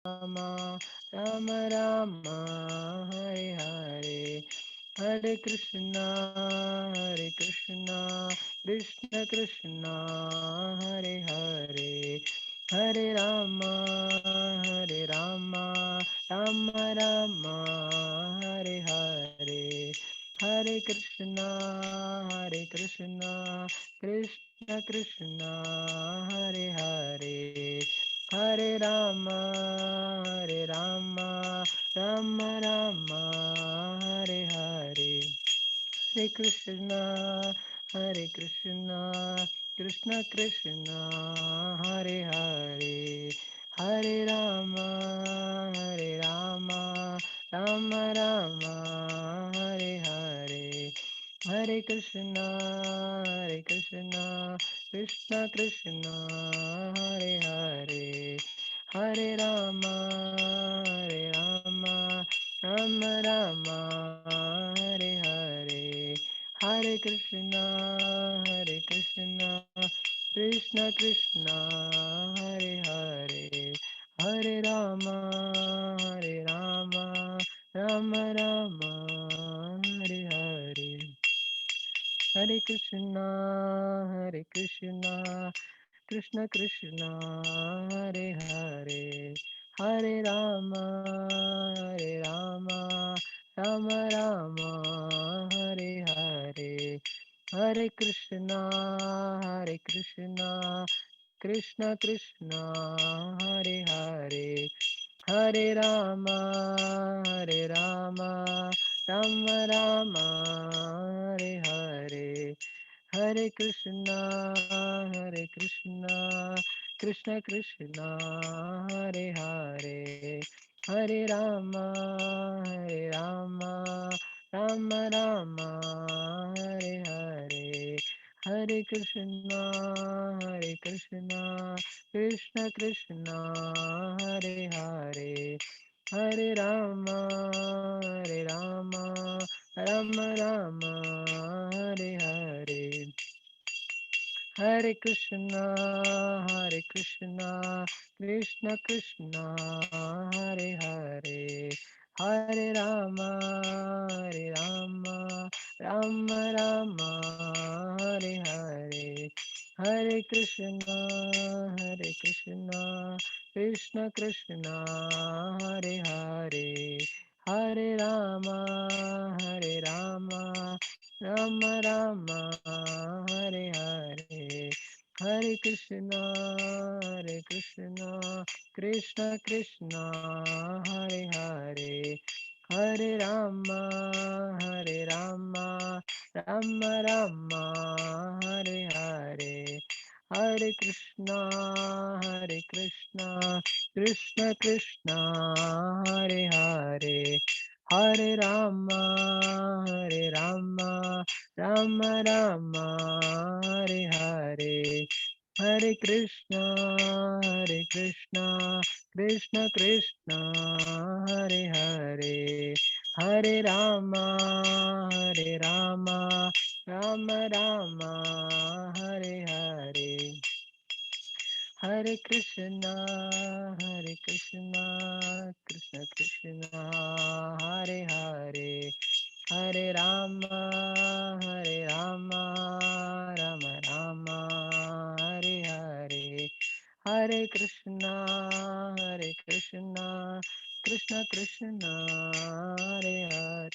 Ram Ram Hare Hare, Hare Krishna Krishna Krishna Hare Hare, Hare Ram Ram Ram Hare Hare, Hare Krishna Krishna Krishna Hare Hare, Hare Ram Ram Ram Hare Hare, Hare Krishna Krishna Krishna Hare Hare, Hare Ram Ram Ram Hare Hare, Hare Krishna Krishna Krishna Hare Hare, Hare Ram Ram Ram Hare Hare, Hare Krishna Krishna Krishna Hare Hare, Hare Ram Ram Ram Hare Hare, Hare Krishna Krishna Krishna Hare Hare, Hare Ram Ram Ram Hare Hare, Hare Krishna Krishna Krishna Hare Hare, Hare Ram Ram Ram Hare Hare, Hare Krishna Krishna Krishna Hare Hare, Hare Ram Ram Ram Hare Hare, Hare Krishna Krishna Krishna Hare Hare, Hare Ram Ram Ram Hare Hare, Hare Krishna Krishna Krishna Hare Hare, Hare Ram Ram Ram Hare Hare, Hare Krishna Krishna Krishna Hare Hare, Hare Ram Ram Ram Hare Hare, Hare Krishna Krishna Krishna Hare Hare, Hare Ram Ram Ram Hare Hare, Hare Krishna Krishna Krishna Hare Hare, Hare Ram Ram Ram Hare Hare, Hare Krishna Krishna Krishna Hare Hare, Hare Ram Ram Ram Hare Hare, Hare Krishna Krishna Krishna Hare Hare, Hare Ram Ram Ram Hare Hare, Hare Krishna Krishna Krishna Hare Hare,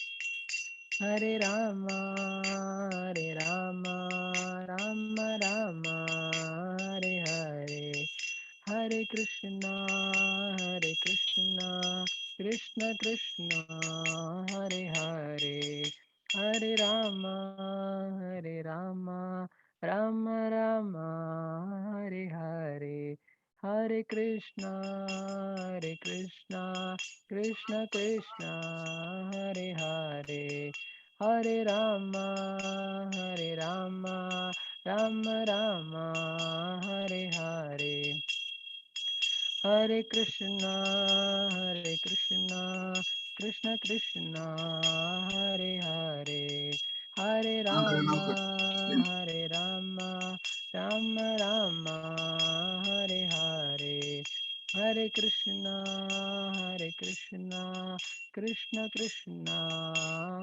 Hare Ram Ram Ram Hare Hare, Hare Krishna Krishna Krishna Hare Hare, Hare Ram Ram Ram Hare Hare, Hare Krishna Krishna Krishna Hare Hare, Hare Ram Ram Ram Hare Hare, Hare Krishna Krishna Krishna Hare Hare, Hare Ram Ram Ram Hare Hare, Hare Hare Krishna, Krishna Krishna,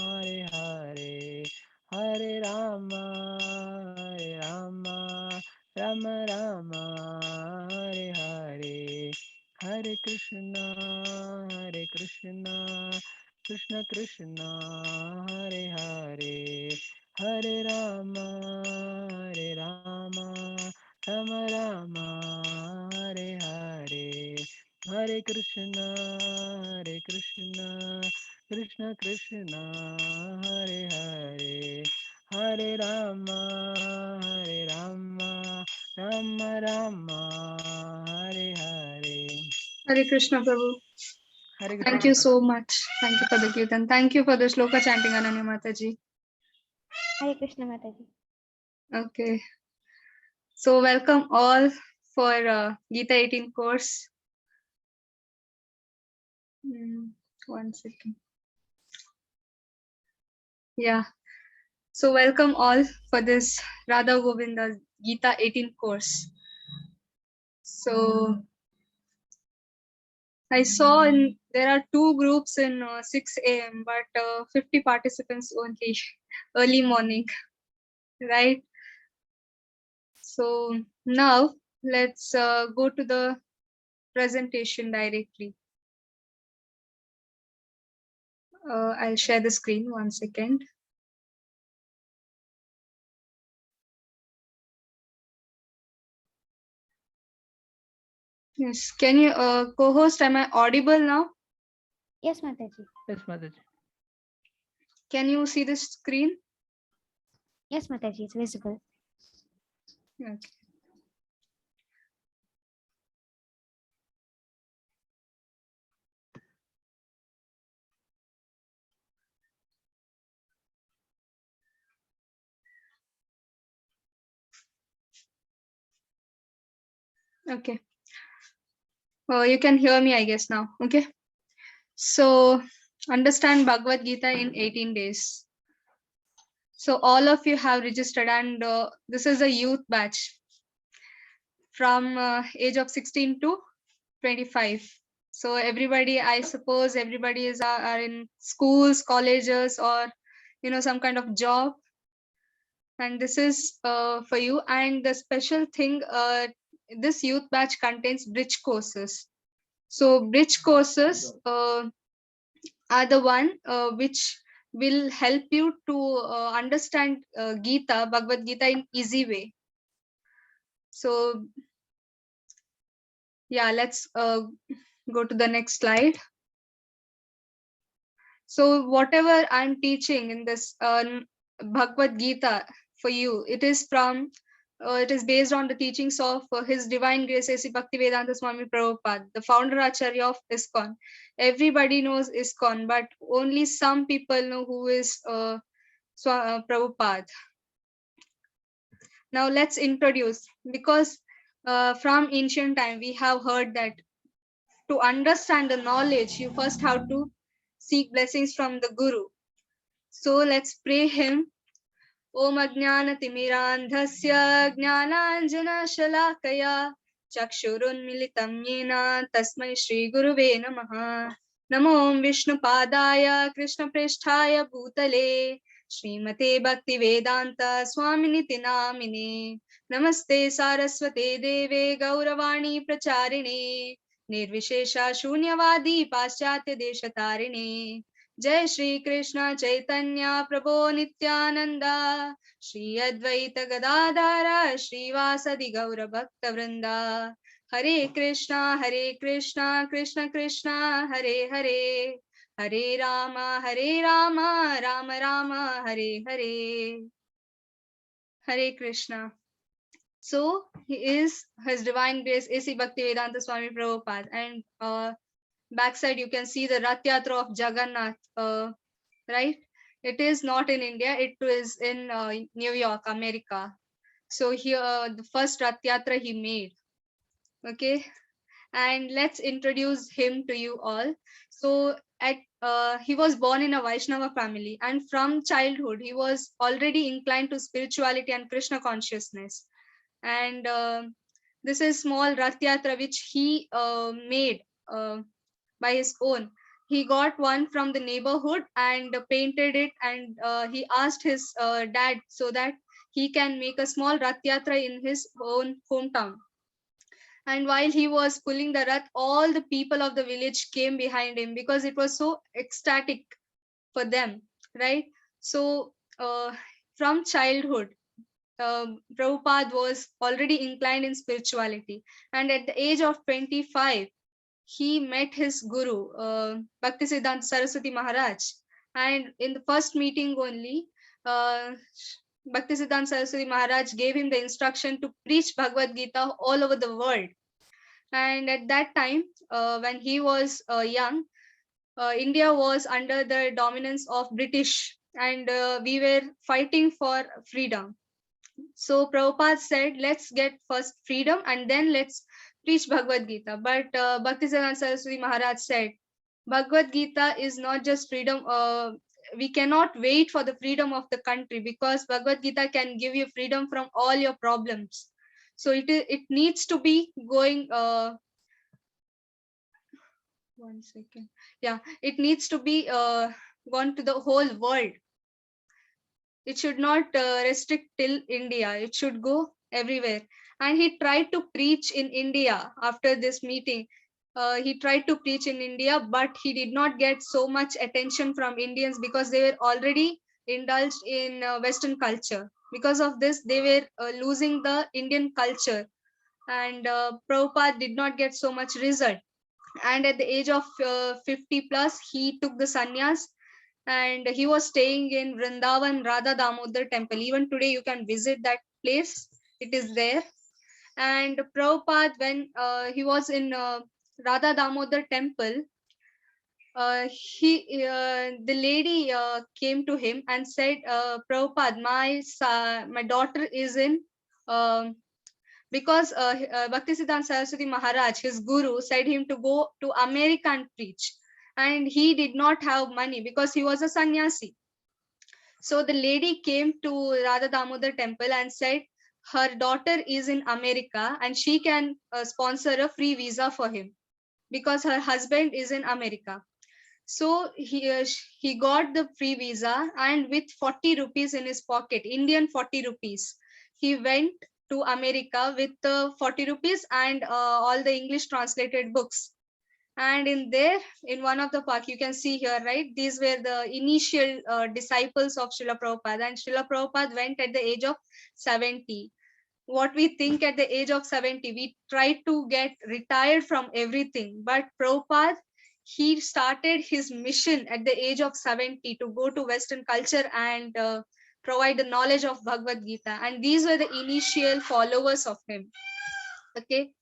Hare Hare, Hare Rama, Rama Rama, Hare Hare, Hare Krishna, Krishna Krishna, Hare Hare, Hare Rama, Rama Rama, Hare Hare, Hare Krishna, Krishna Krishna, Hare Hare, Hare Rama, Rama Rama, Hare Hare. Hare Krishna, Prabhu. Hare Krishna. Thank you so much. Thank you for the Kirtan. Thank you for the shloka chanting, Ananya Mataji. Hare Krishna Mataji. Okay. So welcome all for Gita 18 course. 1 second. Yeah. So welcome all for this Radha Govinda Gita 18 course. So I saw there are 2 groups in 6 a.m. but 50 participants only early morning, right? So now let's go to the presentation directly. I'll share the screen 1 second. Yes, can you co-host, am I audible now? Yes, Mataji. Yes, Mataji. Can you see the screen? Yes, Mataji, it's visible. Okay. Okay. You can hear me, I guess, now. Okay. So understand Bhagavad Gita in 18 days. So all of you have registered, and this is a youth batch from age of 16 to 25. So everybody, I suppose everybody are in schools, colleges, or some kind of job, and this is for you. And the special thing, this youth batch contains bridge courses. So bridge courses are the one which will help you to understand Gita, Bhagavad Gita in easy way. So yeah, let's go to the next slide. So whatever I'm teaching in this Bhagavad Gita for you, it is based on the teachings of His Divine Grace A.C. Bhaktivedanta Swami Prabhupada, the founder Acharya of ISKCON. Everybody knows ISKCON, but only some people know who is Prabhupada. Now let's introduce, because from ancient time we have heard that to understand the knowledge, you first have to seek blessings from the Guru. So let's pray him. Om Ajnana Timirandhasya Jnananjana Shalakaya Chakshurun Militam Yena Tasmai Shri Guruve Namaha. Namo Om Vishnu Padaya Krishna Presthaya Bhutale Srimate Bhakti Vedanta Swaminiti Namine. Namaste Saraswate Deve Gauravani Pracharine Nirvishesha Shunyavadi Paschatya Deshatarine. जय श्री कृष्ण चैतन्य प्रभो नित्यानंदा श्री अद्वैत गदाधर श्रीवासदि गौर भक्त वृंदा हरे Krishna Krishna Krishna Hare Hare Hare Ram Ram Ram Hare Hare Hare Krishna. So he is His Divine Grace A.C. Bhaktivedanta Swami Prabhupada, and backside you can see the Rath Yatra of Jagannath, right? It is not in India, it is in New York, America. So here the first Rath Yatra he made. Okay, and let's introduce him to you all. So he was born in a Vaishnava family, and from childhood he was already inclined to spirituality and Krishna consciousness. And This is small Rath Yatra which he made by his own. He got one from the neighborhood and painted it, and he asked his dad so that he can make a small Rath Yatra in his own hometown. And while he was pulling the Rath, all the people of the village came behind him because it was so ecstatic for them, right? So, from childhood, Prabhupada was already inclined in spirituality. And at the age of 25, he met his guru, Bhaktisiddhanta Saraswati Maharaj. And in the first meeting only, uh, Bhaktisiddhanta Saraswati Maharaj gave him the instruction to preach Bhagavad Gita all over the world. And at that time, when he was young, India was under the dominance of British, and we were fighting for freedom. So Prabhupada said, let's get first freedom and then let's preach Bhagavad Gita. But Bhaktisiddhanta Saraswati Maharaj said, Bhagavad Gita is not just freedom. We cannot wait for the freedom of the country, because Bhagavad Gita can give you freedom from all your problems. So it needs to be going. One second. Yeah, it needs to be gone to the whole world. It should not restrict till India. It should go everywhere. And he tried to preach in India after this meeting. He tried to preach in India, but he did not get so much attention from Indians because they were already indulged in Western culture. Because of this, they were losing the Indian culture. And Prabhupada did not get so much result. And at the age of 50 plus, he took the sannyas, and he was staying in Vrindavan Radha Damodar temple. Even today you can visit that place. It is there. And Prabhupada, when he was in Radha Damodar temple, the lady came to him and said, Prabhupada, my daughter is in, um, because Bhaktisiddhanta Saraswati Maharaj, his guru, said him to go to America and preach. And he did not have money because he was a sannyasi. So the lady came to Radha Damodar temple and said her daughter is in America and she can sponsor a free visa for him because her husband is in America. So he got the free visa, and with 40 rupees in his pocket, Indian 40 rupees, he went to America with 40 rupees and all the English translated books. And in there, in one of the park, you can see here, right? These were the initial disciples of Srila Prabhupada, and Srila Prabhupada went at the age of 70. What we think at the age of 70, we try to get retired from everything. But Prabhupada, he started his mission at the age of 70 to go to Western culture and provide the knowledge of Bhagavad Gita. And these were the initial followers of him. Okay.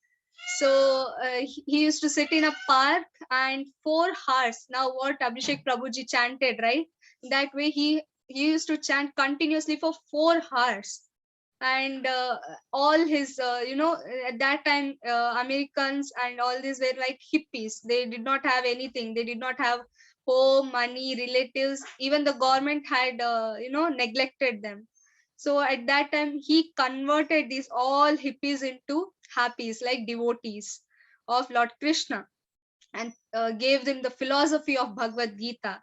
So he used to sit in a park and 4 hours. Now what Abhishek Prabhuji chanted, right? That way he used to chant continuously for 4 hours. And all his, at that time, Americans and all these were like hippies. They did not have anything. They did not have home, money, relatives. Even the government had, neglected them. So at that time, he converted these all hippies into happies, like devotees of Lord Krishna, and gave them the philosophy of Bhagavad Gita.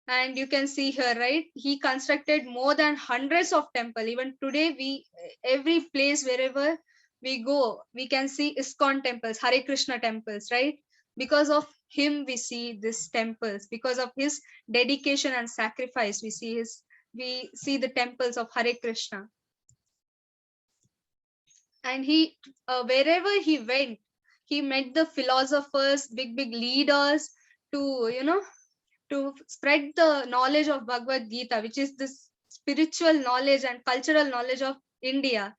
And you can see here, right? He constructed more than hundreds of temples. Even today, every place wherever we go, we can see ISKCON temples, Hare Krishna temples, right? Because of him, we see these temples. Because of his dedication and sacrifice, we see the temples of Hare Krishna. And he, wherever he went, he met the philosophers, big leaders, to to spread the knowledge of Bhagavad Gita, which is this spiritual knowledge and cultural knowledge of India.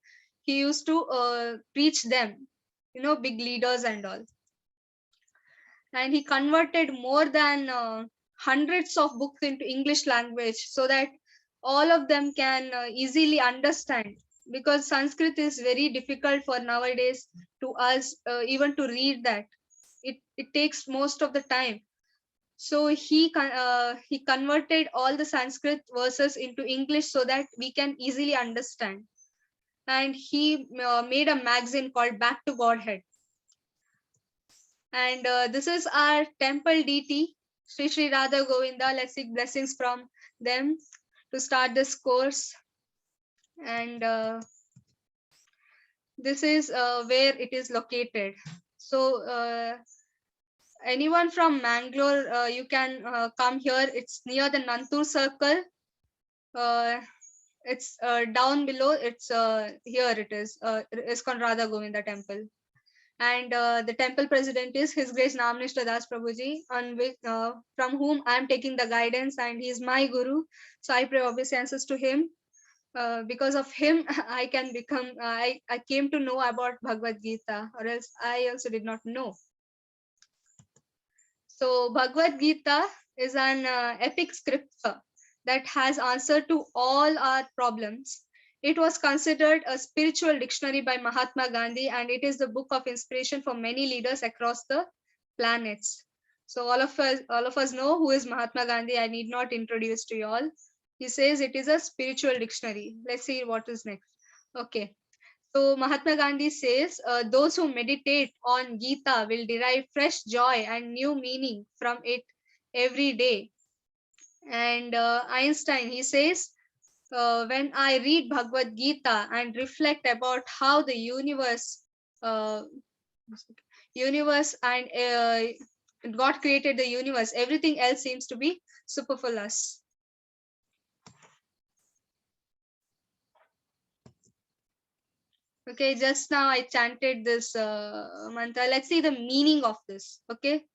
He used to preach them, big leaders and all. And he converted more than hundreds of books into English language so that all of them can easily understand, because Sanskrit is very difficult for nowadays to us, even to read that. It takes most of the time. So he converted all the Sanskrit verses into English so that we can easily understand. and he made a magazine called Back to Godhead. And this is our temple deity, Sri Sri Radha Govinda. Let's seek blessings from them to start this course. And this is where it is located. So anyone from Mangalore, you can come here. It's near the Nantur Circle. It's down below. It's here. It is ISKCON Radha Govinda Temple. And the temple president is His Grace Namnishta Das Prabhuji, on which, from whom I am taking the guidance, and he is my guru. So I pray obeisances to him. Because of him, I can become. I came to know about Bhagavad Gita, or else I also did not know. So Bhagavad Gita is an epic scripture that has answer to all our problems. It was considered a spiritual dictionary by Mahatma Gandhi, and it is the book of inspiration for many leaders across the planets. So all of us know who is Mahatma Gandhi. I need not introduce to you all. He says it is a spiritual dictionary. Let's see what is next. Okay. So Mahatma Gandhi says, those who meditate on Gita will derive fresh joy and new meaning from it every day. And Einstein, he says, when I read Bhagavad Gita and reflect about how the universe and God created the universe, everything else seems to be superfluous. Okay, just now I chanted this mantra. Let's see the meaning of this. Okay.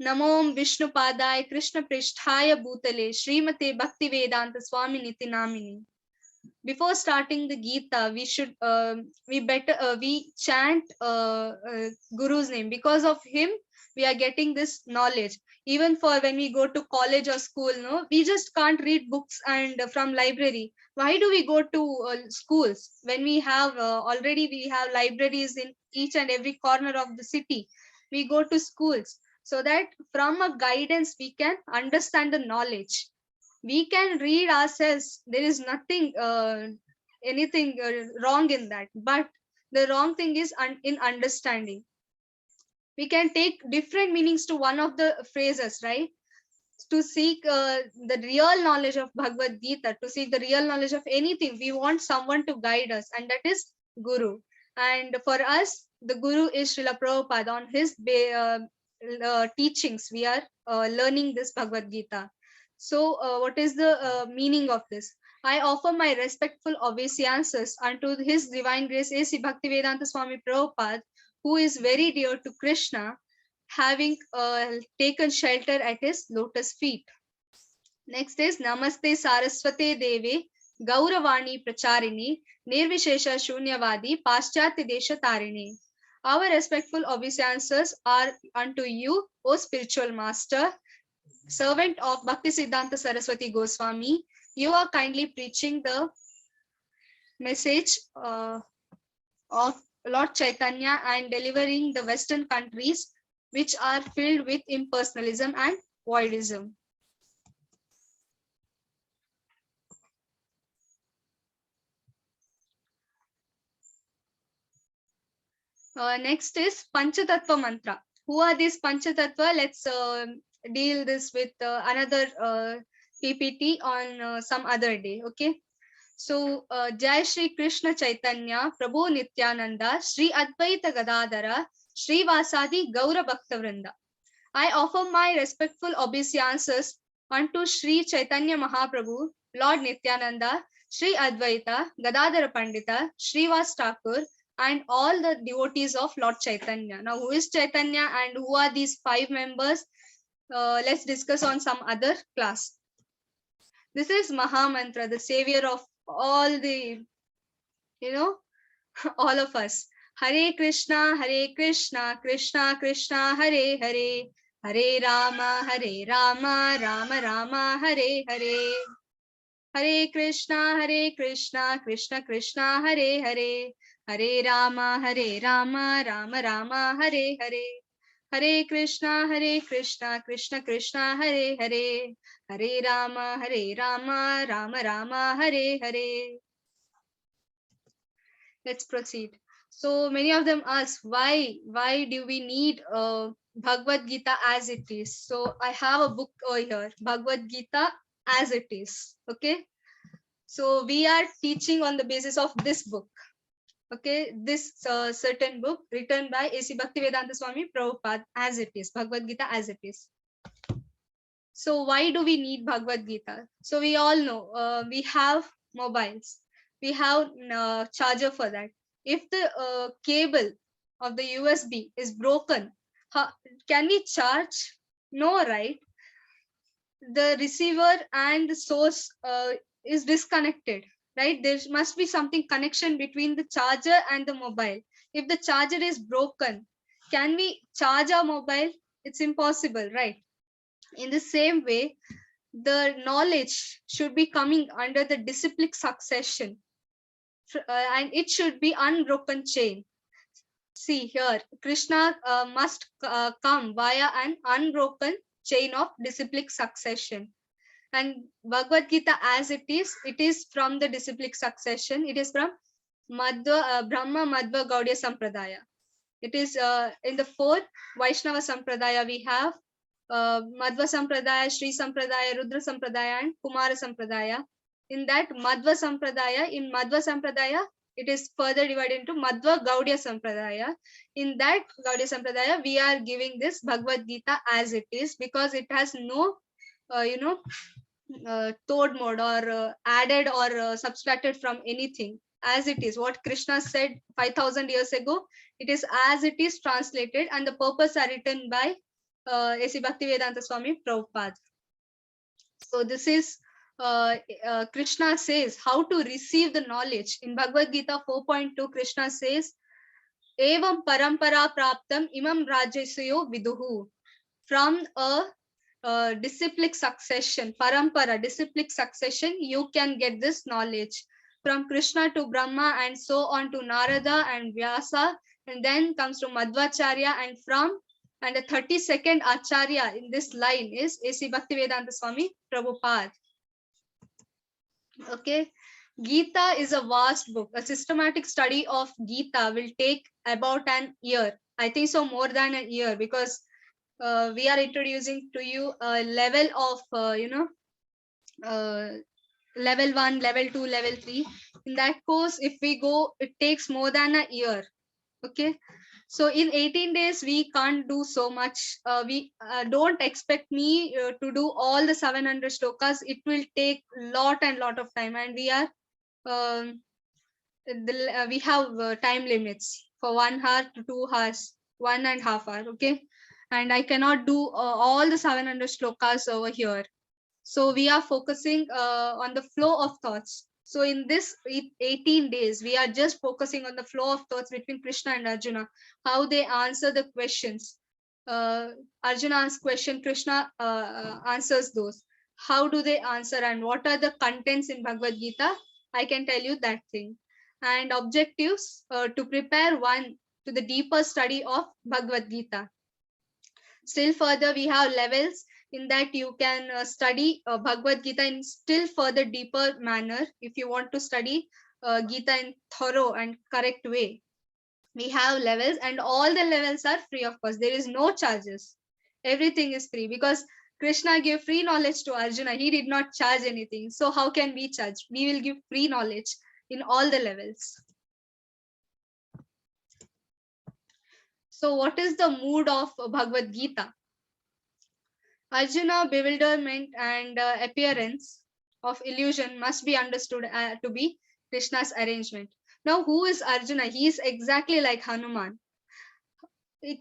Namo Vishnu Padaya Krishna Pristhaya Bhutale Srimate Bhakti Vedanta Swami Niti Namini. Before starting the Gita, we should we chant Guru's name. Because of him, we are getting this knowledge. Even for when we go to college or school, no, we just can't read books and from library. Why do we go to schools when we have already we have libraries in each and every corner of the city? We go to schools so that from a guidance we can understand the knowledge. We can read ourselves. There is nothing anything wrong in that, but the wrong thing is in understanding. We can take different meanings to one of the phrases, right? To seek the real knowledge of Bhagavad Gita, to seek the real knowledge of anything, we want someone to guide us, and that is Guru. And for us, the Guru is Srila Prabhupada. On his teachings, we are learning this Bhagavad Gita. So what is the meaning of this? I offer my respectful obeisances unto His Divine Grace A.C. Bhaktivedanta Swami Prabhupada, who is very dear to Krishna, having taken shelter at his lotus feet. Next is Namaste Saraswate Deve Gauravani Pracharini Nirvishesha Shunyavadi Paschatya Desha Tarini. Our respectful obeisances are unto you, O spiritual master, servant of Bhaktisiddhanta Saraswati Goswami. You are kindly preaching the message of Lord Chaitanya and delivering the Western countries which are filled with impersonalism and voidism. Next is Panchatattva mantra. Who are these Panchatattva? Let's deal this with another PPT on some other day. Okay. So Jai Shri Krishna Chaitanya Prabhu Nityananda Shri Advaita Gadadhara Shri Vasadi Gaura Bhaktavrinda. I offer my respectful obeisances unto Shri Chaitanya Mahaprabhu, Lord Nityananda, Shri Advaita, Gadadhara Pandita, Srivas Thakur, and all the devotees of Lord Chaitanya. Now, who is Chaitanya and who are these 5 members? Let's discuss on some other class. This is Mahamantra, the savior of all the, all of us. Hare Krishna, Krishna Krishna, Hare Hare, Hare Rama, Rama Rama, Hare Hare. Hare Krishna, Krishna Krishna, Hare Hare, Hare Rama, Rama Rama, Hare Hare. Hare Krishna, Krishna Krishna, Hare Hare, Hare Rama, Rama Rama, Hare Hare. Let's proceed. So many of them ask why do we need Bhagavad Gita as it is? So I have a book over here, Bhagavad Gita as it is. Okay. So we are teaching on the basis of this book. Okay, this certain book written by A.C. Bhaktivedanta Swami Prabhupada as it is, Bhagavad Gita as it is. So why do we need Bhagavad Gita? So we all know we have mobiles, we have charger for that. If the cable of the USB is broken, how, can we charge? No, right? The receiver and the source is disconnected, right? There must be something connection between the charger and the mobile. If the charger is broken, can we charge our mobile? It's impossible, right? In the same way, the knowledge should be coming under the disciplic succession, and it should be unbroken chain. See here, Krishna must come via an unbroken chain of disciplic succession. And Bhagavad Gita as it is from the disciplic succession. It is from Brahma Madhva Gaudiya Sampradaya. It is in the fourth Vaishnava Sampradaya we have Madhva Sampradaya, Sri Sampradaya, Rudra Sampradaya, and Kumara Sampradaya. In that Madhva Sampradaya, it is further divided into Madhva Gaudiya Sampradaya. In that Gaudiya Sampradaya, we are giving this Bhagavad Gita as it is because it has no, towed mode or added or subtracted from anything. As it is, what Krishna said 5,000 years ago, it is as it is translated, and the purpose are written by A.C. Bhaktivedanta Swami Prabhupada. So this is Krishna says how to receive the knowledge. In Bhagavad Gita 4.2, Krishna says, Evam parampara praptam imam rajyasayo viduhu. From a disciplic succession, parampara, disciplic succession, you can get this knowledge. From Krishna to Brahma and so on to Narada and Vyasa, and then comes to Madhvacharya, and the 32nd Acharya in this line is A.C. Bhaktivedanta Swami Prabhupada. Okay. Gita is a vast book. A systematic study of Gita will take about an year. I think so, more than a year, because we are introducing to you a level of, level 1, level 2, level 3. In that course, if we go, it takes more than a year. Okay. So in 18 days, we can't do so much. We don't expect me to do all the 700 shlokas. It will take lot and lot of time. And we are, we have time limits for 1 hour to 2 hours, 1.5 hours. Okay. And I cannot do all the 700 shlokas over here. So we are focusing on the flow of thoughts. So in this 18 days, we are just focusing on the flow of thoughts between Krishna and Arjuna, how they answer the questions. Arjuna asks question, Krishna answers those. How do they answer and what are the contents in Bhagavad Gita? I can tell you that thing. And objectives to prepare one to the deeper study of Bhagavad Gita. Still further, we have levels in that you can study Bhagavad Gita in still further deeper manner. If you want to study Gita in thorough and correct way, we have levels, and all the levels are free of cost. There is no charges. Everything is free because Krishna gave free knowledge to Arjuna. He did not charge anything. So how can we charge? We will give free knowledge in all the levels. So what is the mood of Bhagavad Gita? Arjuna bewilderment and appearance of illusion must be understood to be Krishna's arrangement. Now, who is Arjuna? He is exactly like Hanuman.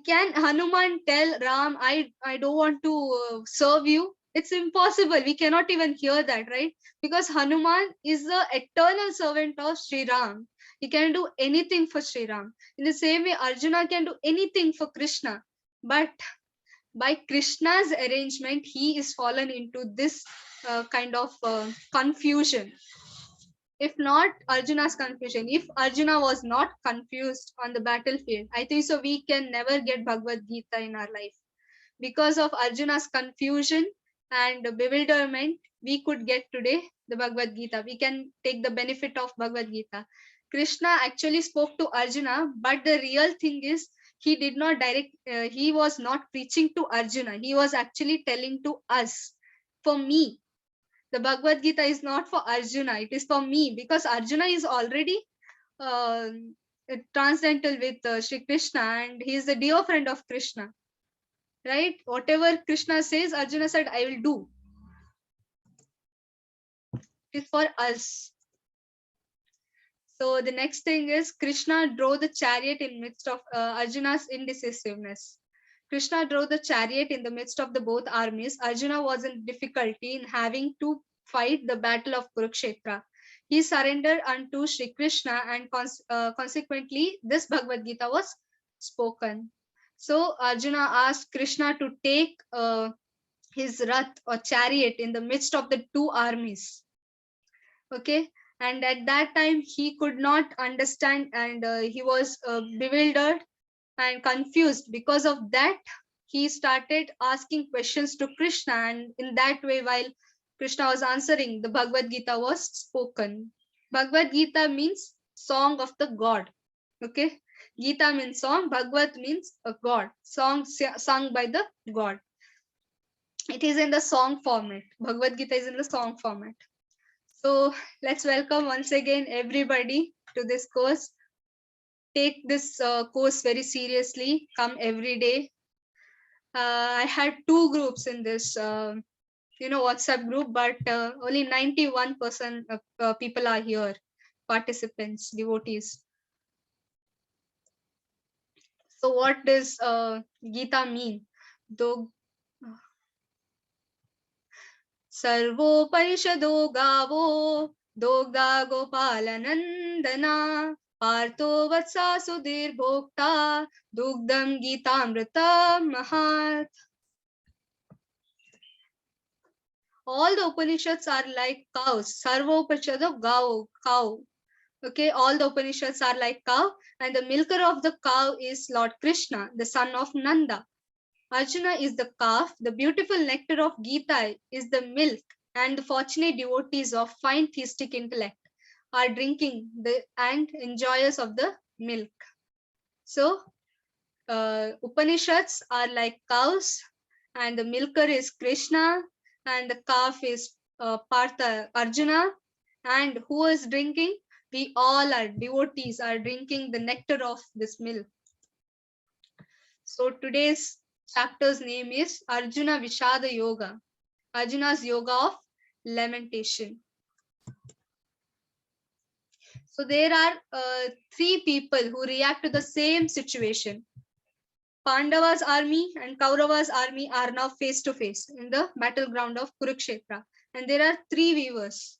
Can Hanuman tell Ram, I don't want to serve you? It's impossible. We cannot even hear that, right? Because Hanuman is the eternal servant of Sri Ram. He can do anything for Sri Ram. In the same way, Arjuna can do anything for Krishna. But by Krishna's arrangement, he is fallen into this kind of confusion. If not Arjuna's confusion, if Arjuna was not confused on the battlefield, I think so we can never get Bhagavad Gita in our life. Because of Arjuna's confusion and bewilderment, we could get today the Bhagavad Gita. We can take the benefit of Bhagavad Gita. Krishna actually spoke to Arjuna, but the real thing is he did not he was not preaching to Arjuna. He was actually telling to us, for me. The Bhagavad Gita is not for Arjuna, it is for me, because Arjuna is already uh, transcendental with Shri Krishna, and he is the dear friend of Krishna. Right? Whatever Krishna says, Arjuna said, I will do. It is for us. So the next thing is Krishna drove the chariot in midst of Arjuna's indecisiveness. Krishna drove the chariot in the midst of the both armies. Arjuna was in difficulty in having to fight the battle of Kurukshetra. He surrendered unto Sri Krishna, and consequently this Bhagavad Gita was spoken. So Arjuna asked Krishna to take his rath or chariot in the midst of the two armies. Okay, and at that time he could not understand, and he was bewildered and confused. Because of that, he started asking questions to Krishna, and in that way, while Krishna was answering, the Bhagavad Gita was spoken. Bhagavad Gita means song of the god. Okay, Gita means song, Bhagavad means a god, song sung by the god. It is in the song format. Bhagavad Gita is in the song format. So let's welcome once again everybody to this course. Take this course very seriously. Come every day. I had two groups in this, WhatsApp group, but only 91% of people are here, participants, devotees. So what does Gita mean? Though सर्वोपनिषदो गावो दोग्धा गोपालनन्दना पार्थो वत्सा सुधीर्भोक्ता दुग्धं गीतामृतं महात्. All the Upanishads are like cows. Sarvopanishado cow. Okay, all the Upanishads are like cow, and the milker of the cow is Lord Krishna, the son of Nanda. Arjuna is the calf, the beautiful nectar of Gita is the milk, and the fortunate devotees of fine theistic intellect are drinking and enjoyers of the milk. So, Upanishads are like cows, and the milker is Krishna, and the calf is Partha Arjuna, and who is drinking? We all are devotees, are drinking the nectar of this milk. So today's chapter's name is Arjuna Vishada Yoga, Arjuna's Yoga of Lamentation. So there are three people who react to the same situation. Pandava's army and Kaurava's army are now face to face in the battleground of Kurukshetra. And there are three weavers.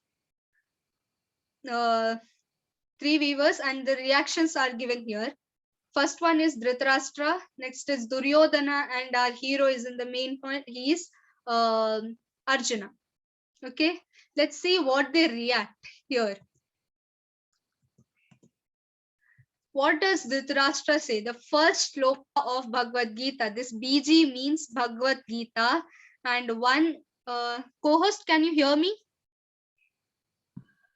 And the reactions are given here. First one is Dhritarashtra, next is Duryodhana, and our hero is in the main point. He is Arjuna. Okay, let's see what they react here. What does Dhritarashtra say? The first sloka of Bhagavad Gita. This BG means Bhagavad Gita. And one co-host, can you hear me?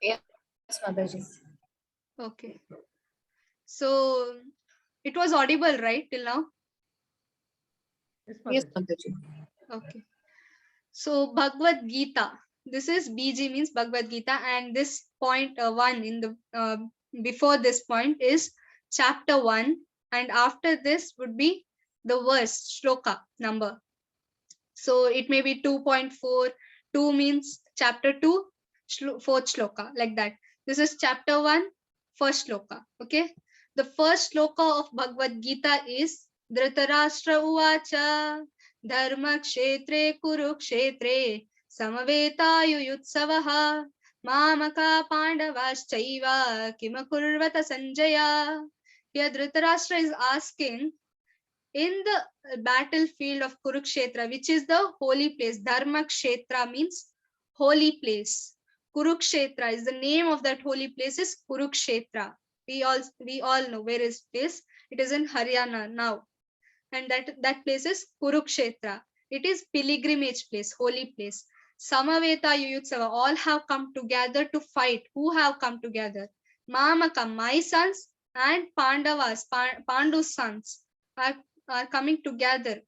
Yes, Mataji. Okay. So it was audible, right, till now? Yes, Mataji. Okay. So Bhagavad Gita. This is BG means Bhagavad Gita, and this point 1 in the before this point is chapter 1, and after this would be the verse shloka number. So it may be 2.4. 2 means chapter 2, fourth shloka, like that. This is chapter 1, first shloka. Okay. The first shloka of Bhagavad Gita is Dhritarashtra Uvacha Dharma Kshetre Kurukshetre Samaveta Mamaka Pandavaschaiva Kimakurvata Sanjaya. Here Dhritarashtra is asking, in the battlefield of Kurukshetra, which is the holy place, Dharma Kshetra means holy place. Kurukshetra is the name of that holy place is Kurukshetra. We all know where is this. It is in Haryana now, and that place is Kurukshetra. It is pilgrimage place, holy place. Samaveta Yuyutsava, all have come together to fight. Who have come together? Mamaka, my sons, and Pandavas, Pandu's sons are coming together.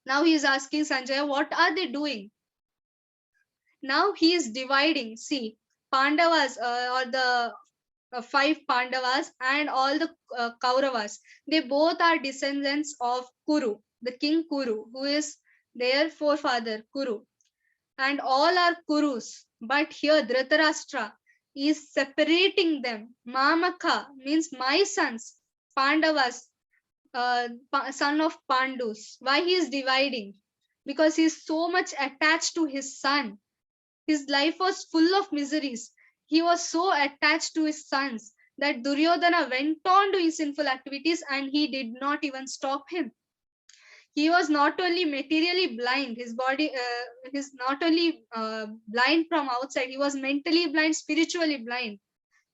Now he is asking Sanjaya, what are they doing? Now he is dividing. See, Pandavas or the five Pandavas and all the Kauravas, they both are descendants of Kuru, the king Kuru, who is their forefather, Kuru. And all are Kurus. But here Dhritarashtra is separating them. Mamaka means my sons, Pandavas, son of Pandus. Why he is dividing? Because he is so much attached to his son. His life was full of miseries. He was so attached to his sons that Duryodhana went on doing sinful activities and he did not even stop him. He was not only materially blind, his body is not only blind from outside, he was mentally blind, spiritually blind,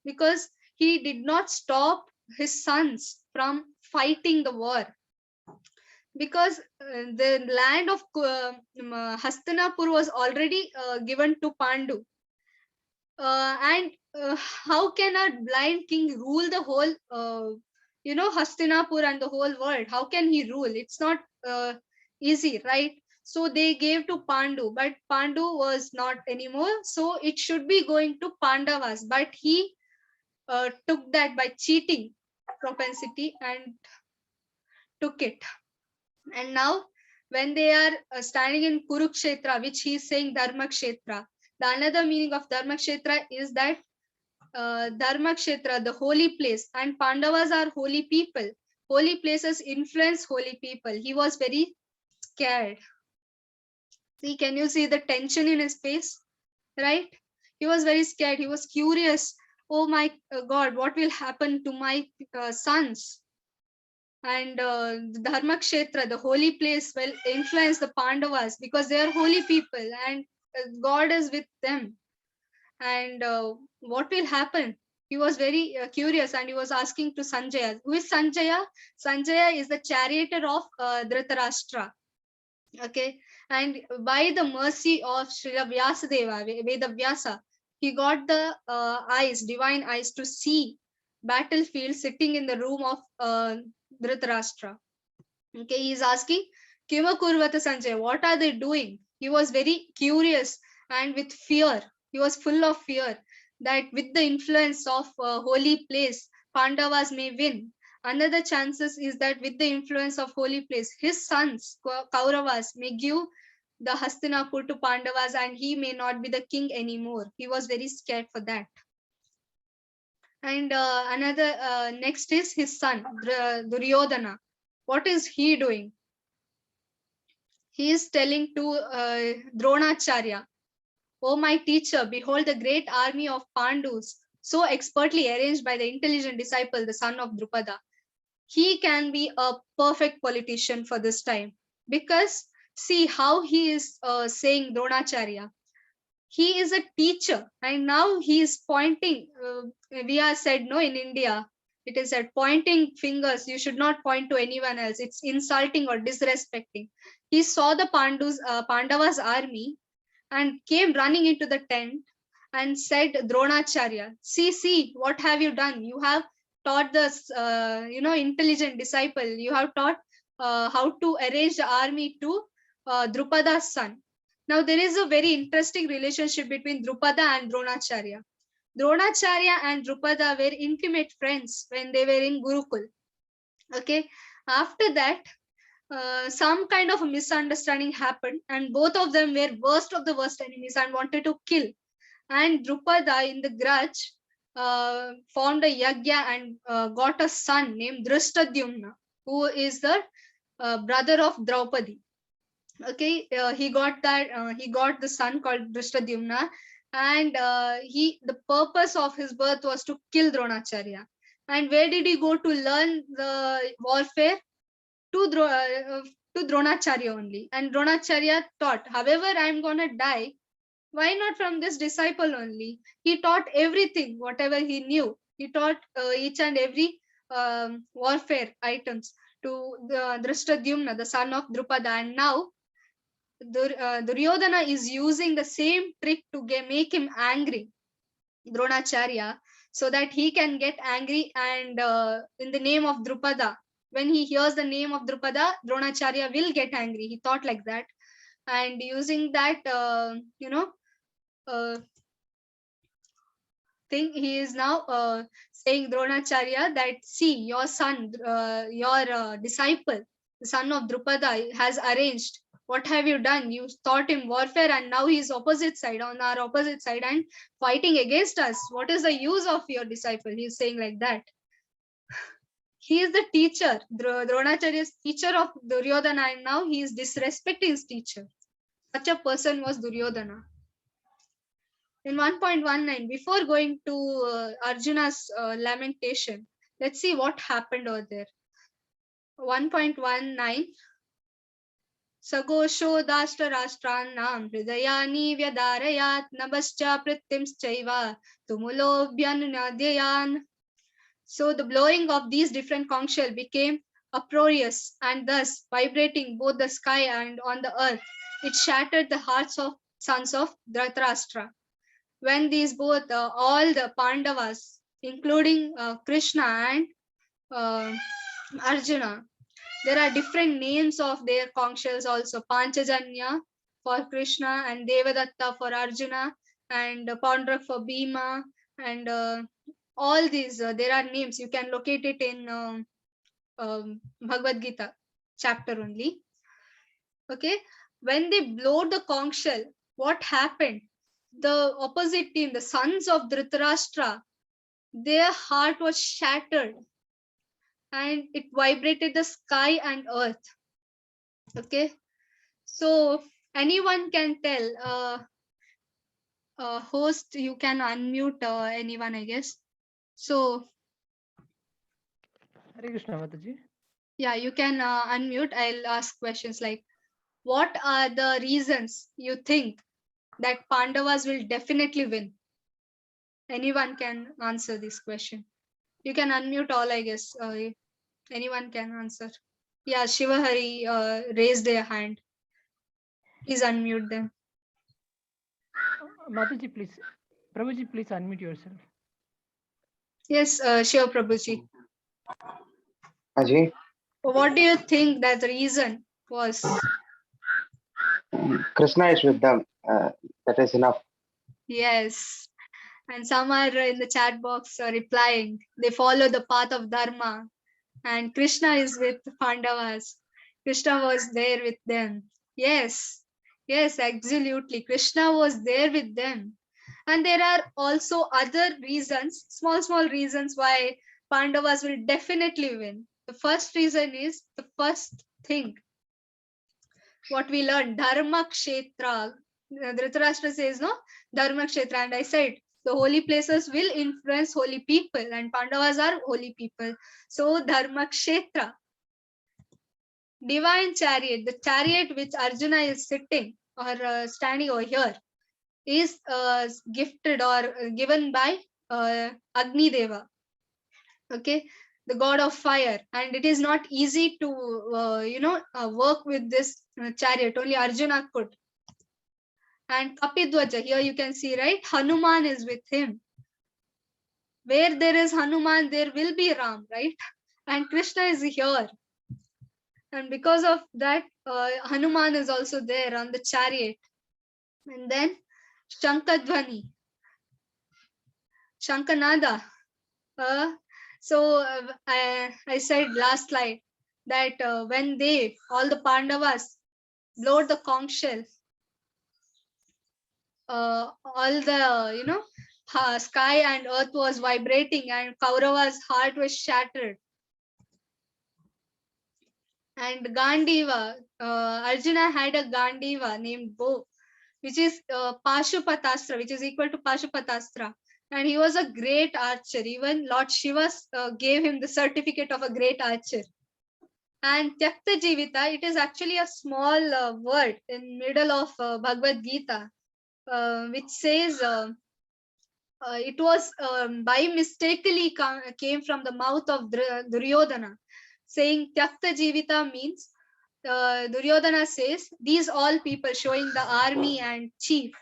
because he did not stop his sons from fighting the war. Because the land of Hastinapur was already given to Pandu. And how can a blind king rule the whole, Hastinapur and the whole world? How can he rule? It's not easy, right? So they gave to Pandu, but Pandu was not anymore. So it should be going to Pandavas, but he took that by cheating propensity and took it. And now, when they are standing in Kurukshetra, which he is saying Dharmakshetra, the another meaning of Dharmakshetra is that Dharmakshetra, the holy place, and Pandavas are holy people. Holy places influence holy people. He was very scared. See, can you see the tension in his face? Right? He was very scared. He was curious. Oh my God, what will happen to my sons? And Dharmakshetra, the holy place, will influence the Pandavas because they are holy people and God is with them. And what will happen? He was very curious and he was asking to Sanjaya. Who is Sanjaya? Sanjaya is the charioteer of Dhritarashtra. Okay, and by the mercy of Srila Vyasadeva, Vedavyasa, he got the eyes, divine eyes, to see battlefield sitting in the room of Dhritarashtra. Okay, he is asking, Kima Kurvata Sanjay, what are they doing? He was very curious and with fear. He was full of fear that with the influence of holy place, Pandavas may win. Another chances is that with the influence of holy place, his sons, Kauravas, may give the Hastinapur to Pandavas and he may not be the king anymore. He was very scared for that. And another next is his son, Duryodhana. What is he doing? He is telling to Dronacharya, "O my teacher, behold the great army of Pandus, so expertly arranged by the intelligent disciple, the son of Drupada. He can be a perfect politician for this time." Because see how he is saying Dronacharya. He is a teacher and now he is pointing. We are said, no, in India, it is said pointing fingers. You should not point to anyone else. It's insulting or disrespecting. He saw the Pandavas army and came running into the tent and said, Dronacharya, see, what have you done? You have taught this, intelligent disciple. You have taught how to arrange the army to Drupada's son. Now, there is a very interesting relationship between Drupada and Dronacharya. Dronacharya and Drupada were intimate friends when they were in Gurukul. Okay. After that, some kind of a misunderstanding happened, and both of them were worst of the worst enemies and wanted to kill. And Drupada, in the grudge, formed a yagya and got a son named Drishtadyumna, who is the brother of Draupadi. Okay, he got the son called Drishtadyumna, and the purpose of his birth was to kill Dronacharya. And where did he go to learn the warfare? To Dronacharya only. And Dronacharya taught, however, I'm gonna die, why not from this disciple only? He taught everything, whatever he knew. He taught each and every warfare items to the Drishtadyumna, the son of Drupada. And now Duryodhana is using the same trick to make him angry, Dronacharya. so that he can get angry and in the name of Drupada. When he hears the name of Drupada, Dronacharya will get angry. He thought like that. And using that, uh, thing, he is now saying Dronacharya that, see, your son, your disciple, the son of Drupada, has arranged. What have you done? You taught him warfare, and now he is opposite side, on our opposite side, and fighting against us. What is the use of your disciple? He is saying like that. He is the teacher, Dronacharya is teacher of Duryodhana, and now he is disrespecting his teacher. Such a person was Duryodhana. In 1.19, before going to Arjuna's lamentation, let's see what happened over there. 1.19, Sagosho Dashtra Rashtrannam Hridayani Vyadarayat Nabascha Prittimschaiva Tumulobhyanadyayan. So the blowing of these different conch shell became uproarious, and thus vibrating both the sky and on the earth, it shattered the hearts of sons of Dhritarashtra. When these both, all the Pandavas, including Krishna and Arjuna, there are different names of their conch shells also. Panchajanya for Krishna, and Devadatta for Arjuna, and Pandrak for Bhima, and all these, there are names. You can locate it in Bhagavad Gita chapter only. Okay, when they blowed the conch shell, what happened? The opposite team, the sons of Dhritarashtra, their heart was shattered and it vibrated the sky and earth. Okay, so anyone can tell. Host, you can unmute anyone, I guess. So Hare Krishna, Mataji. yeah, you can unmute. I'll ask questions like, what are the reasons you think that Pandavas will definitely win? Anyone can answer this question. You can unmute all, I guess. Anyone can answer. Yeah, Shivahari raised their hand. Please unmute them. Mataji, please. Prabhuji, please unmute yourself. Yes, Shiva Prabhuji. Ajay, What do you think that the reason was? Krishna is with them. That is enough. Yes. And some are in the chat box replying. They follow the path of Dharma. And Krishna is with Pandavas. Krishna was there with them. Yes. Yes, absolutely. Krishna was there with them. And there are also other reasons, small reasons why Pandavas will definitely win. The first reason is the first thing. What we learned, Dharma Kshetra. Dhritarashtra says, no, Dharma Kshetra. And I said, the holy places will influence holy people, and Pandavas are holy people. So, Dharma Kshetra. Divine chariot, the chariot which Arjuna is sitting or standing over here, is gifted or given by Agni Deva. Okay, the god of fire, and it is not easy to work with this chariot. Only Arjuna could. And Kapidwaja, here you can see, right, Hanuman is with him. Where there is Hanuman, there will be Ram, right? And Krishna is here, and because of that, Hanuman is also there on the chariot. And then Shankadvani, Shankanada. I said last slide that when all the Pandavas blowed the conch shell, all the sky and earth was vibrating, and Kaurava's heart was shattered. And Gandiva, Arjuna had a Gandiva named Bo, which is Pashupatastra, which is equal to Pashupatastra. And he was a great archer. Even Lord Shiva gave him the certificate of a great archer. And Tyakta Jivita, it is actually a small word in middle of Bhagavad Gita, which says it was by mistakenly came from the mouth of Duryodhana, saying Tyakta Jivita means Duryodhana says these all people, showing the army and chief.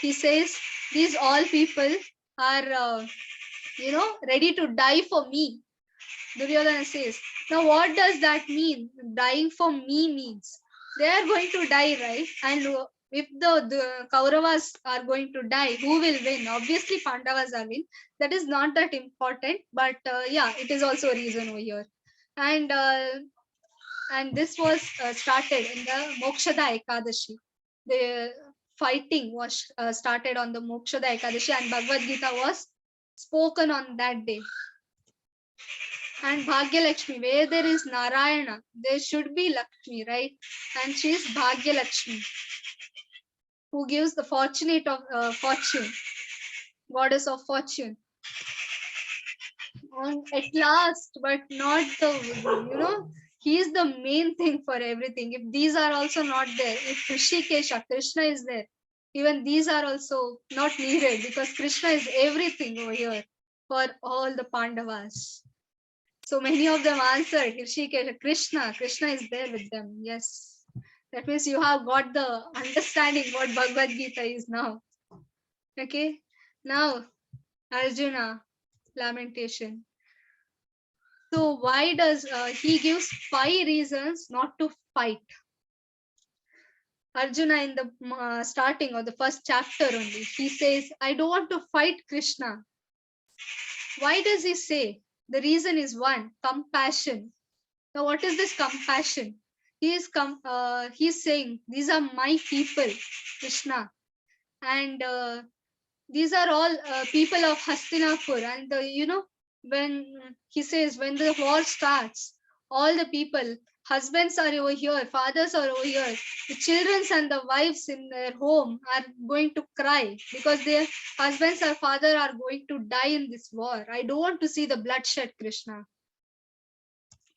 He says these all people are ready to die for me. Duryodhana says. Now, what does that mean? Dying for me means they are going to die, right? And if the Kauravas are going to die, who will win? Obviously, Pandavas are win. That is not that important, but yeah, it is also a reason over here. And this was started in the Mokshada Ekadashi. The fighting was started on the Mokshada Ekadashi, and Bhagavad Gita was spoken on that day. And Bhagya Lakshmi, where there is Narayana, there should be Lakshmi, right? And she is Bhagya Lakshmi, who gives the fortunate of fortune, goddess of fortune. And at last, but not the, he is the main thing for everything. If these are also not there, if Rishikesha, Krishna is there, even these are also not needed, because Krishna is everything over here for all the Pandavas. So many of them answered, Rishikesh, Krishna is there with them. Yes. That means you have got the understanding what Bhagavad Gita is now. Okay. Now, Arjuna, lamentation. So why does he gives 5 reasons not to fight? Arjuna in the starting of the first chapter only, he says, I don't want to fight Krishna. Why does he say? The reason is one, compassion. Now, what is this compassion? He's saying, these are my people, Krishna. And these are all people of Hastinapur. And, when he says, when the war starts, all the people, husbands are over here, fathers are over here, the children and the wives in their home are going to cry because their husbands or father are going to die in this war. I don't want to see the bloodshed, Krishna.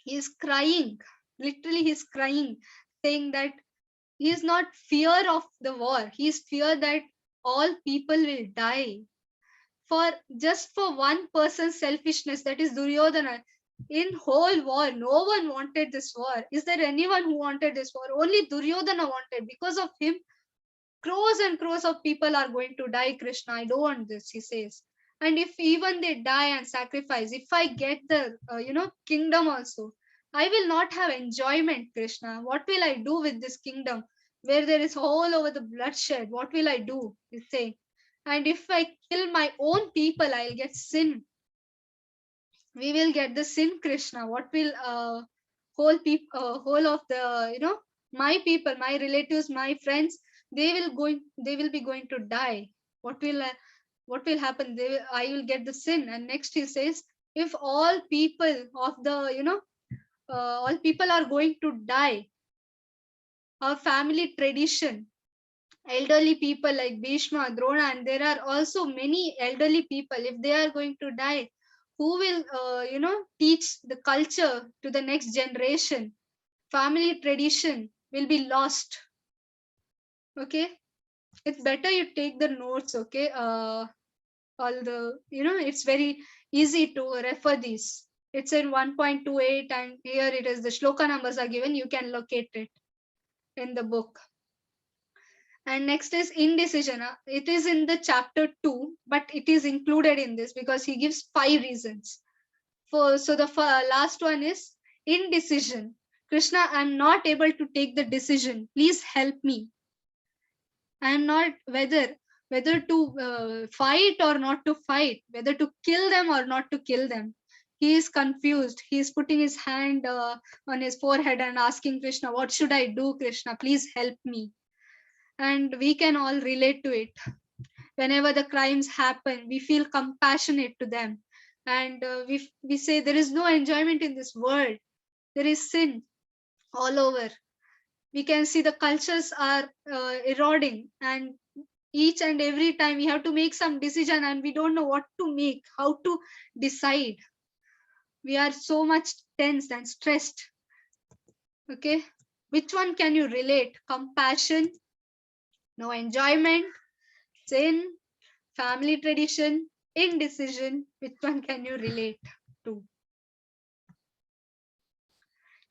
He is crying, literally he's crying, saying that he is not fear of the war, he is fear that all people will die for just for one person's selfishness, that is Duryodhana. In whole war, no one wanted this war. Is there anyone who wanted this war? Only Duryodhana wanted. Because of him, crores and crores of people are going to die, Krishna. I don't want this, he says. And if even they die and sacrifice, if I get the kingdom also, I will not have enjoyment, Krishna. What will I do with this kingdom where there is all over the bloodshed? What will I do? He's saying. And if I kill my own people, I'll get sin. We will get the sin, Krishna. What will whole of the my people, my relatives, my friends, they will be going to die. What will happen? I will get the sin. And next he says, if all people of the all people are going to die, our family tradition, elderly people like Bhishma, Drona, and there are also many elderly people, if they are going to die, who will teach the culture to the next generation? Family tradition will be lost. Okay, it's better you take the notes. Okay, all the it's very easy to refer these. It's in 1.28, and here it is, the shloka numbers are given, you can locate it in the book. And next is indecision. It is in the chapter 2, but it is included in this because he gives 5 reasons. So the last one is indecision. Krishna, I'm not able to take the decision. Please help me. I am not whether to fight or not to fight, whether to kill them or not to kill them. He is confused. He is putting his hand on his forehead and asking Krishna, what should I do, Krishna? Please help me. And we can all relate to it. Whenever the crimes happen, we feel compassionate to them. And we say there is no enjoyment in this world. There is sin all over. We can see the cultures are eroding, and each and every time we have to make some decision and we don't know what to make, how to decide. We are so much tense and stressed. Okay, which one can you relate? Compassion, no enjoyment, sin, family tradition, indecision. Which one can you relate to?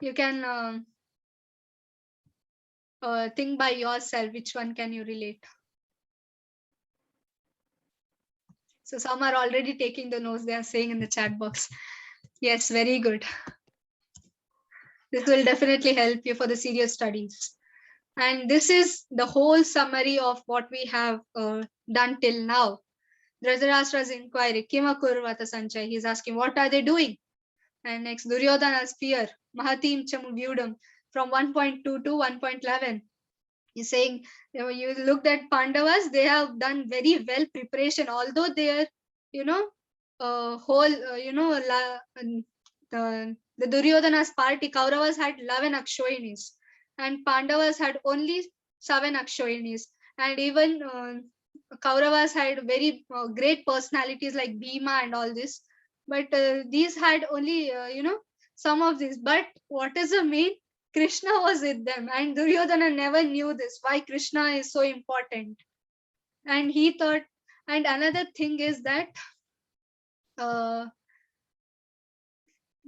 You can think by yourself, which one can you relate? So some are already taking the notes, they are saying in the chat box. Yes, very good. This will definitely help you for the serious studies. And this is the whole summary of what we have done till now. Dhritarashtra's inquiry, Kima Kurvata Sanchaya. He's asking, what are they doing? And next, Duryodhana's fear, Mahatim Chamuvyudam, from 1.2 to 1.11. He's saying, you looked at Pandavas, they have done very well preparation, although their, the Duryodhana's party, Kauravas had 11 Akshoinis, and Pandavas had only 7 Akshoinis. And even Kauravas had very great personalities like Bhima and all this. But these had only, some of these. But what is the main? Krishna was with them, and Duryodhana never knew this, why Krishna is so important. And he thought, and another thing is that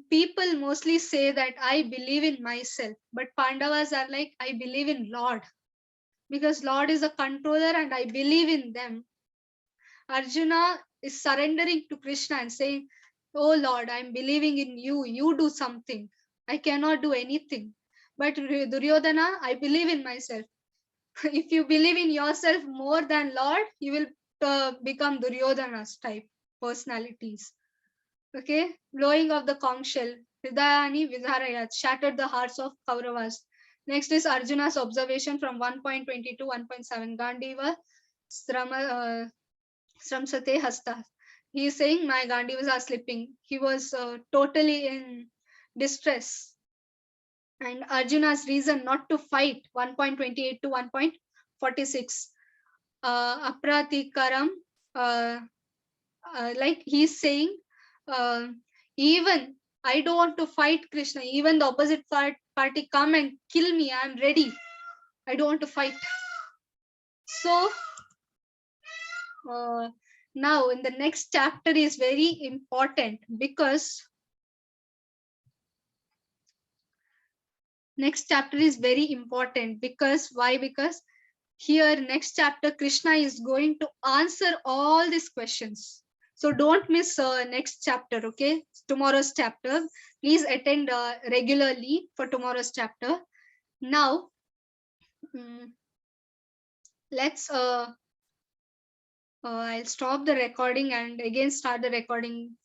people mostly say that I believe in myself, but Pandavas are like, I believe in Lord, because Lord is a controller and I believe in them. Arjuna is surrendering to Krishna and saying, oh Lord, I'm believing in you, you do something. I cannot do anything. But Duryodhana, I believe in myself. If you believe in yourself more than Lord, you will become Duryodhana's type personalities. Okay, blowing of the conch shell, Hridayani Vidharayat, shattered the hearts of Kauravas. Next is Arjuna's observation from 1.20 to 1.7. Gandiva Sramsate Hasta. He is saying, my Gandivas are slipping. He was totally in distress. And Arjuna's reason not to fight, 1.28 to 1.46. Apratikaram, like he's saying, even I don't want to fight Krishna, even the opposite party come and kill me, I'm ready. I don't want to fight. So now in the next chapter is very important, because next chapter is very important because why? Because here next chapter Krishna is going to answer all these questions. So don't miss next chapter, okay? Tomorrow's chapter. Please attend regularly for tomorrow's chapter. Now, let's I'll stop the recording and again start the recording.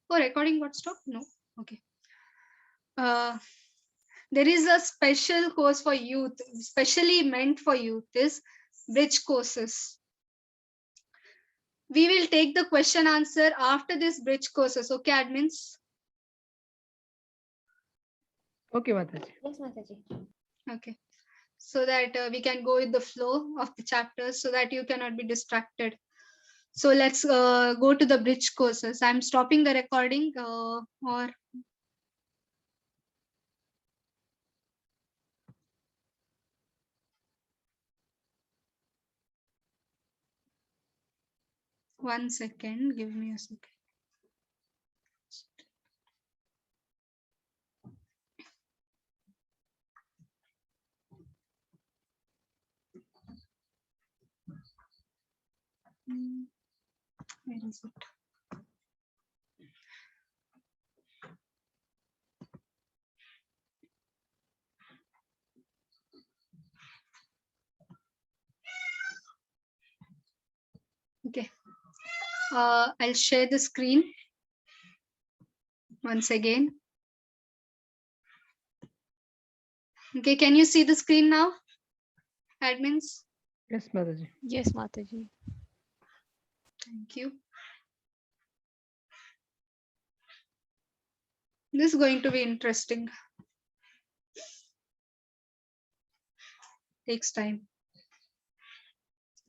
Oh, recording got stopped? No. Okay. There is a special course for youth, specially meant for youth, is bridge courses. We will take the question answer after this bridge courses. Okay, admins? Okay, Mataji. Yes, Mataji. Okay. So that we can go with the flow of the chapters so that you cannot be distracted. So let's go to the bridge courses. I'm stopping the recording or 1 second. Give me a second. Where is it? Okay. I'll share the screen once again. Okay, can you see the screen now, admins? Yes, Mataji. Yes, Mataji. Thank you. This is going to be interesting. Takes time.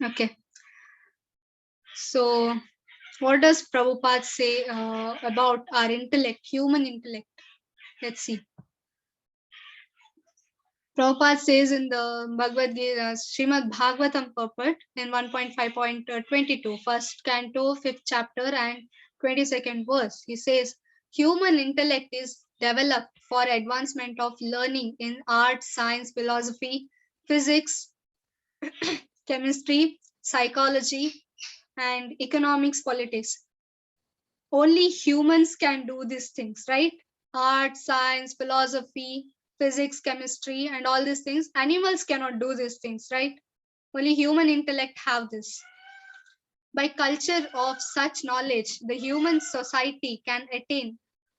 Okay. So what does Prabhupada say about our intellect, human intellect? Let's see. Prabhupada says in the Bhagavad Gita, Srimad Bhagavatam purport in 1.5.22, first canto, 5th chapter and 22nd verse. He says, human intellect is developed for advancement of learning in art, science, philosophy, physics, chemistry, psychology, and economics, politics. Only humans can do these things, right? Art, science, philosophy, physics, chemistry, and all these things. Animals cannot do these things, right? Only human intellect have this. By culture of such knowledge, the human society can attain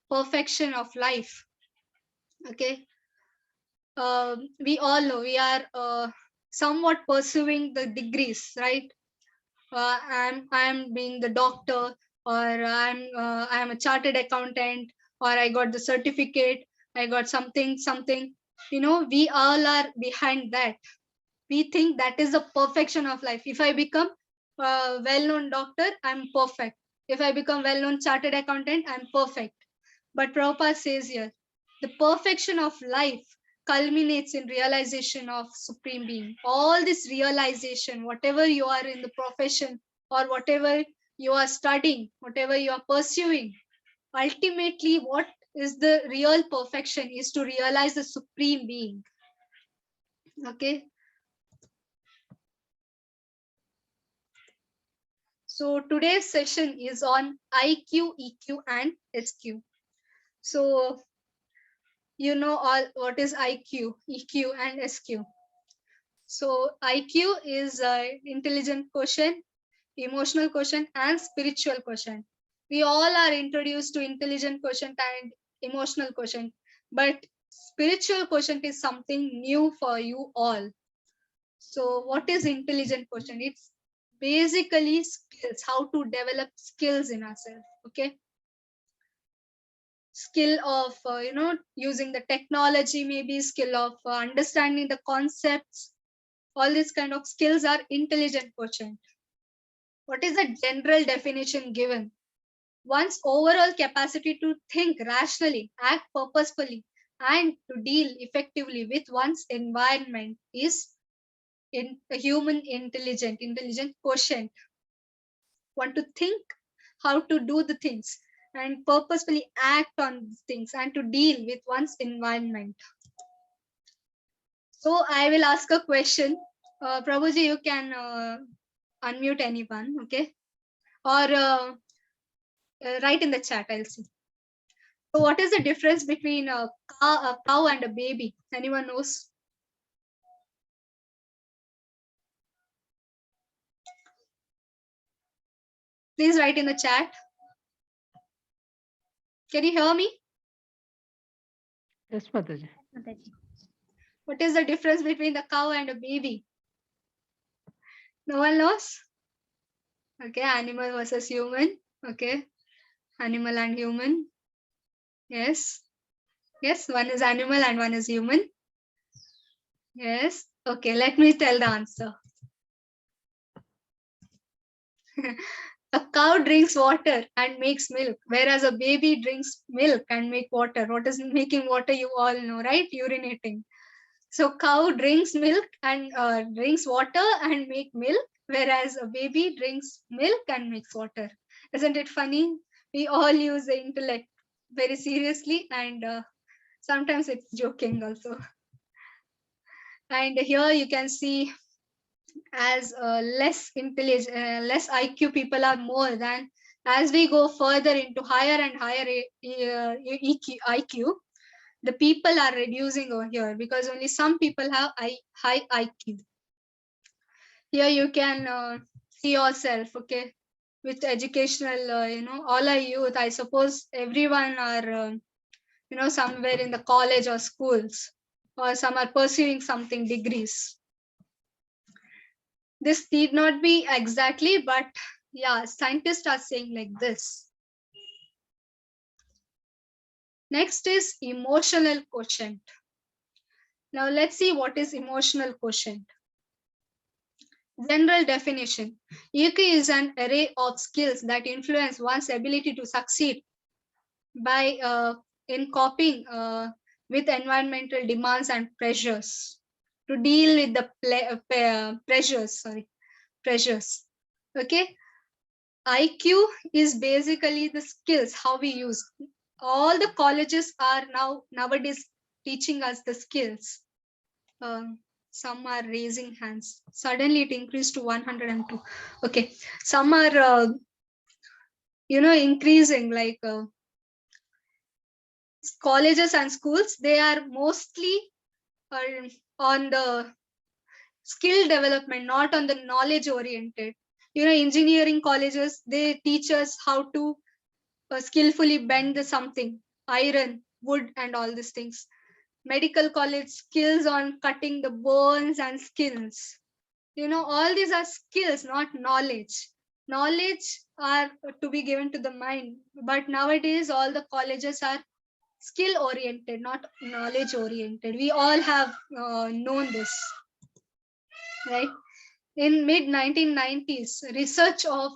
perfection of life. Okay. We all know we are somewhat pursuing the degrees, right? I'm being the doctor, or I'm a chartered accountant, or I got the certificate, I got something. We all are behind that. We think that is the perfection of life. If I become a well-known doctor, I'm perfect. If I become well-known chartered accountant, I'm perfect. But Prabhupada says here, the perfection of life culminates in realization of Supreme Being. All this realization, whatever you are in the profession or whatever you are studying, whatever you are pursuing, ultimately what is the real perfection is to realize the Supreme Being. Okay. So today's session is on IQ, EQ, and SQ. So you know all what is IQ, EQ, and SQ. So IQ is intelligent quotient, emotional quotient, and spiritual quotient. We all are introduced to intelligent quotient and emotional quotient, but spiritual quotient is something new for you all. So what is intelligent quotient? It's basically skills, how to develop skills in ourselves. Okay. Skill of using the technology, maybe skill of understanding the concepts. All these kind of skills are intelligent quotient. What is the general definition given? One's overall capacity to think rationally, act purposefully, and to deal effectively with one's environment is in a human intelligent quotient. Want to think how to do the things and purposefully act on things and to deal with one's environment. So I will ask a question. Prabhuji, you can unmute anyone, okay? Or write in the chat, I'll see. So what is the difference between a cow and a baby? Anyone knows? Please write in the chat. Can you hear me? Yes, Mataji. Mataji. What is the difference between the cow and a baby? No one knows? Okay, animal versus human. Okay, animal and human. Yes. Yes, one is animal and one is human. Yes. Okay, let me tell the answer. A cow drinks water and makes milk, whereas a baby drinks milk and make water. What is making water? You all know, right? Urinating. So cow drinks milk and drinks water and make milk, whereas a baby drinks milk and makes water. Isn't it funny? We all use the intellect very seriously, and sometimes it's joking also. And here you can see as less intelligent, less IQ people are more than as we go further into higher and higher IQ, the people are reducing over here because only some people have high IQ. Here you can see yourself, okay, with educational, all our youth. I suppose everyone are, somewhere in the college or schools, or some are pursuing something degrees. This need not be exactly, but yeah, scientists are saying like this. Next is emotional quotient. Now let's see what is emotional quotient. General definition. EQ is an array of skills that influence one's ability to succeed by in coping with environmental demands and pressures, to deal with the pressures. Okay. IQ is basically the skills, how we use. All the colleges are nowadays teaching us the skills. some are raising hands. Suddenly it increased to 102. Okay, some are increasing, like colleges and schools, they are mostly uh, on the skill development, not on the knowledge oriented. Engineering colleges, they teach us how to skillfully bend the something, iron, wood, and all these things. Medical college, skills on cutting the bones and skins. All these are skills, not knowledge. Knowledge are to be given to the mind, but nowadays all the colleges are skill oriented, not knowledge oriented. We all have known this, right? In mid 1990s, research of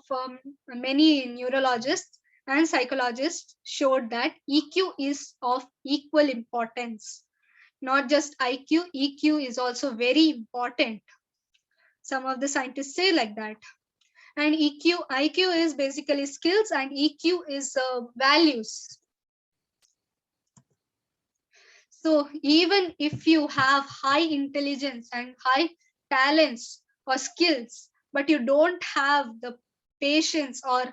many neurologists and psychologists showed that EQ is of equal importance. Not just IQ, EQ is also very important. Some of the scientists say like that. And IQ is basically skills, and EQ is values. So even if you have high intelligence and high talents or skills, but you don't have the patience or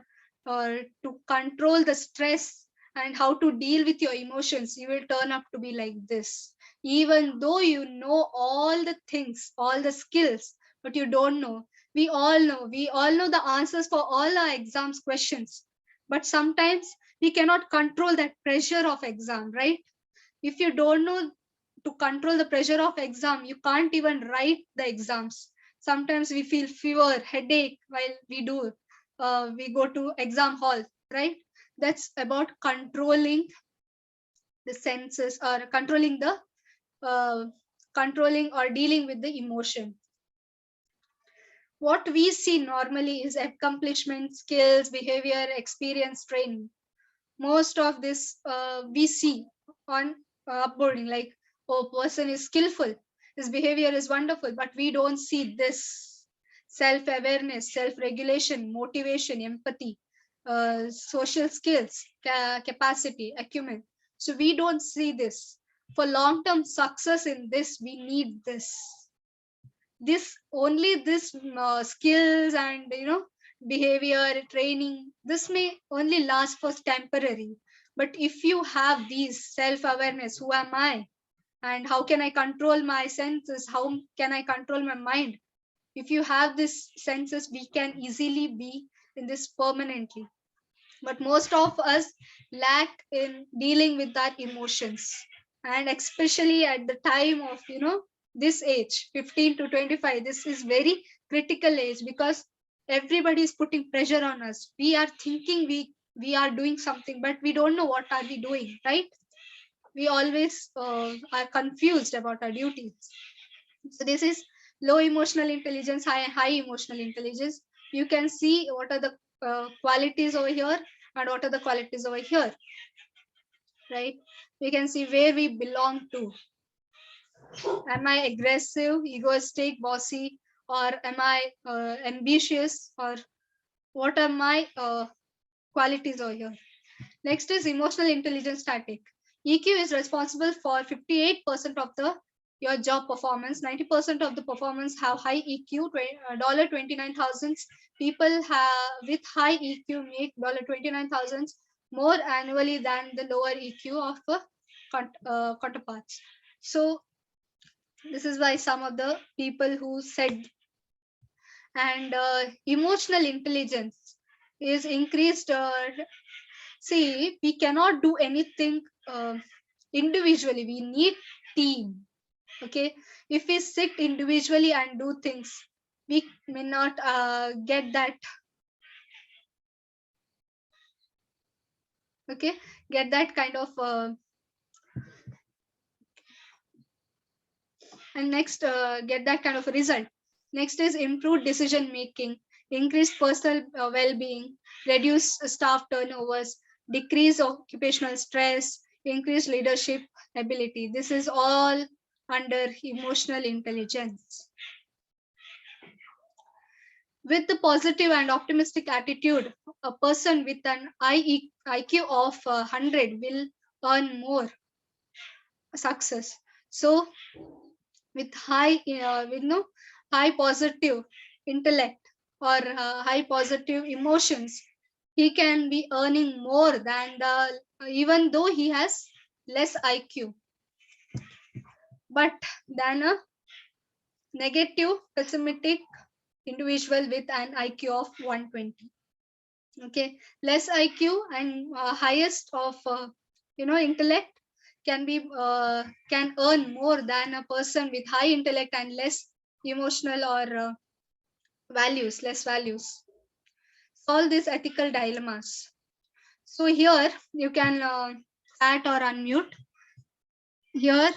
to control the stress and how to deal with your emotions, you will turn up to be like this. Even though you know all the things, all the skills, but you don't know. We all know. We all know the answers for all our exams questions. But sometimes we cannot control that pressure of exam, right? If you don't know to control the pressure of exam, you can't even write the exams. Sometimes we feel fever, headache while we go to exam hall, right? That's about controlling the senses, or uh, controlling or dealing with the emotion. What we see normally is accomplishment, skills, behavior, experience, training. Most of this we see on upboarding, like, oh, person is skillful, his behavior is wonderful, but we don't see this self-awareness, self-regulation, motivation, empathy, social skills, capacity, acumen. So we don't see this. For long-term success in this, we need this skills and behavior training. This may only last for temporary, but if you have these self-awareness, who am I and how can I control my senses, how can I control my mind, if you have this senses, we can easily be in this permanently. But most of us lack in dealing with that emotions, and especially at the time of this age, 15 to 25, this is very critical age, because everybody is putting pressure on us. We are thinking we are doing something, but we don't know what are we doing, right? We always are confused about our duties. So this is low emotional intelligence, high emotional intelligence. You can see what are the qualities over here and what are the qualities over here, right? We can see where we belong to. Am I aggressive, egoistic, bossy, or am I ambitious, or what are my qualities over here? Next is emotional intelligence static. EQ is responsible for 58% of the your job performance. 90% of the performance have high EQ. $29,000 people with high EQ make $29,000 more annually than the lower EQ of counterparts. So this is why some of the people who said, and emotional intelligence is increased. See, we cannot do anything individually. We need team. Okay, if we sit individually and do things, we may not get that. Okay, get that kind of. And next, get that kind of a result. Next is improved decision making, increased personal well-being, reduce staff turnovers, decrease occupational stress, increase leadership ability. This is all under emotional intelligence. With the positive and optimistic attitude, a person with an IQ of 100 will earn more success. So with high, high positive intellect or high positive emotions, he can be earning more than the, even though he has less IQ, but than a negative, pessimistic individual with an IQ of 120. Okay, less IQ and highest of intellect can earn more than a person with high intellect and less emotional or less values. Solve these ethical dilemmas. So here you can chat or unmute. Here,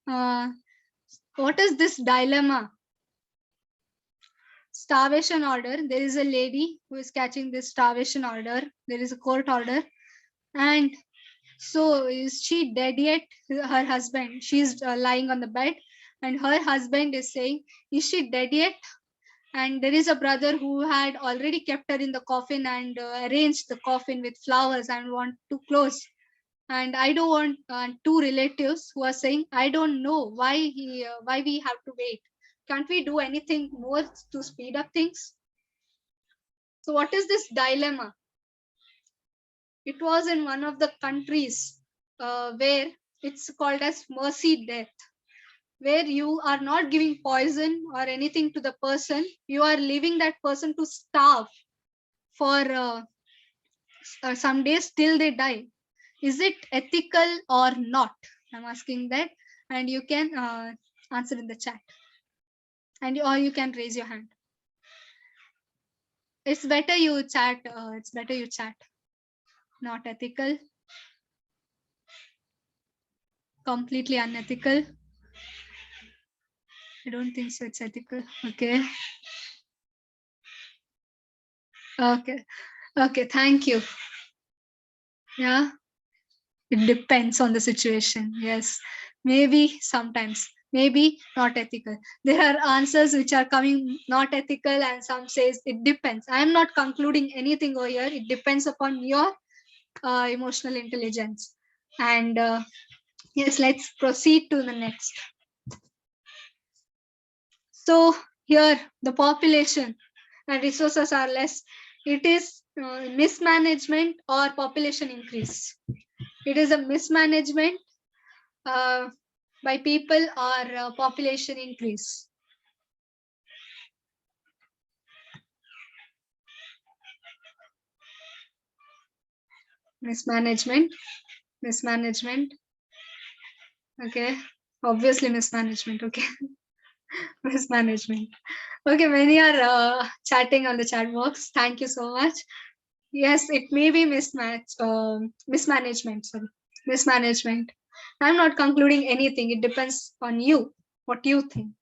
what is this dilemma? Starvation order. There is a lady who is catching this starvation order. There is a court order, and so is she dead yet? Her husband. She's lying on the bed, and her husband is saying, "Is she dead yet?" And there is a brother who had already kept her in the coffin and arranged the coffin with flowers and want to close. And I don't want two relatives who are saying, "I don't know why we have to wait. Can't we do anything more to speed up things?" So what is this dilemma? It was in one of the countries where it's called as mercy death, where you are not giving poison or anything to the person, you are leaving that person to starve for some days till they die. Is it ethical or not? I'm asking that, and you can answer in the chat, and or you can raise your hand. It's better you chat. It's better you chat. Not ethical. Completely unethical. I don't think so. It's ethical. Okay. Okay. Okay. Thank you. Yeah. It depends on the situation. Yes. Maybe sometimes. Maybe not ethical. There are answers which are coming not ethical, and some says it depends. I am not concluding anything over here. It depends upon your emotional intelligence. And yes, let's proceed to the next. So here the population and resources are less. It is mismanagement or population increase. It is a mismanagement by people or population increase. Mismanagement. Okay, obviously mismanagement. Okay. Mismanagement. Okay, many are chatting on the chat box. Thank you so much. Yes, it may be mismanagement. Sorry, mismanagement. I'm not concluding anything. It depends on you. What you think.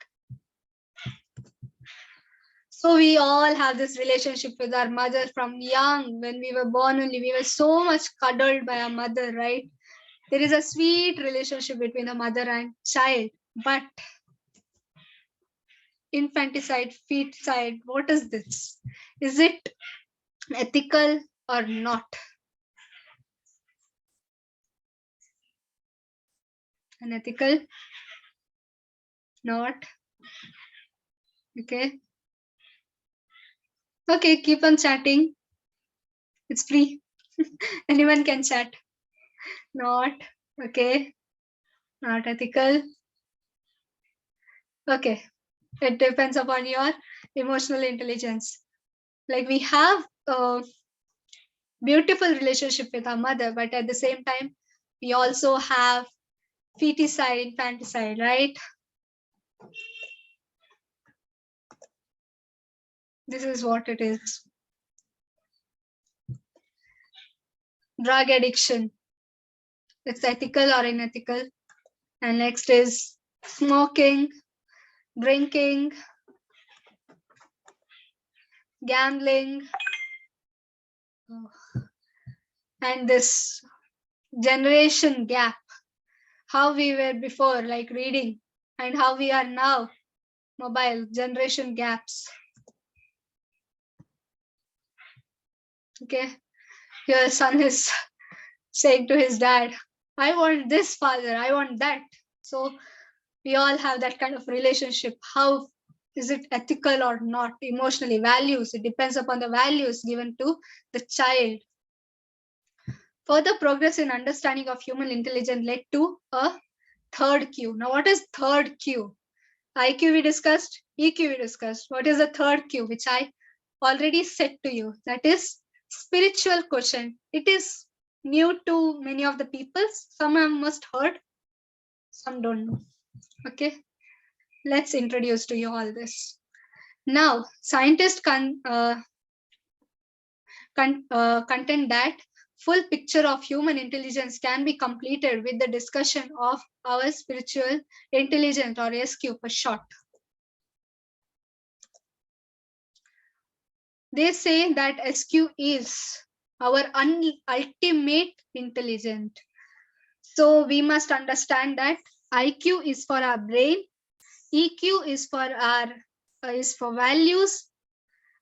So we all have this relationship with our mother from young. When we were born only, we were so much cuddled by our mother, right? There is a sweet relationship between a mother and child. But infanticide, feticide, what is this? Is it ethical or not? Unethical? Not? Okay. Okay, keep on chatting. It's free. Anyone can chat. Not. Okay. Not ethical. Okay. It depends upon your emotional intelligence. Like we have a beautiful relationship with our mother, but at the same time, we also have feticide, infanticide, right? This is what it is. Drug addiction. It's ethical or unethical. And next is smoking, drinking, gambling, and this generation gap. How we were before, like reading, and how we are now, mobile, generation gaps. Okay, your son is saying to his dad, "I want this, father, I want that." So We all have that kind of relationship. How is it ethical or not? Emotionally, values. It depends upon the values given to the child. Further progress in understanding of human intelligence led to a third Q. Now, what is third Q? IQ we discussed, EQ we discussed. What is the third Q, which I already said to you? That is spiritual quotient. It is new to many of the people. Some have must heard, some don't know. Okay, let's introduce to you all this. Now, scientists contend that full picture of human intelligence can be completed with the discussion of our spiritual intelligence, or SQ for short. They say that SQ is our ultimate intelligence. So we must understand that IQ is for our brain, EQ is for our is for values,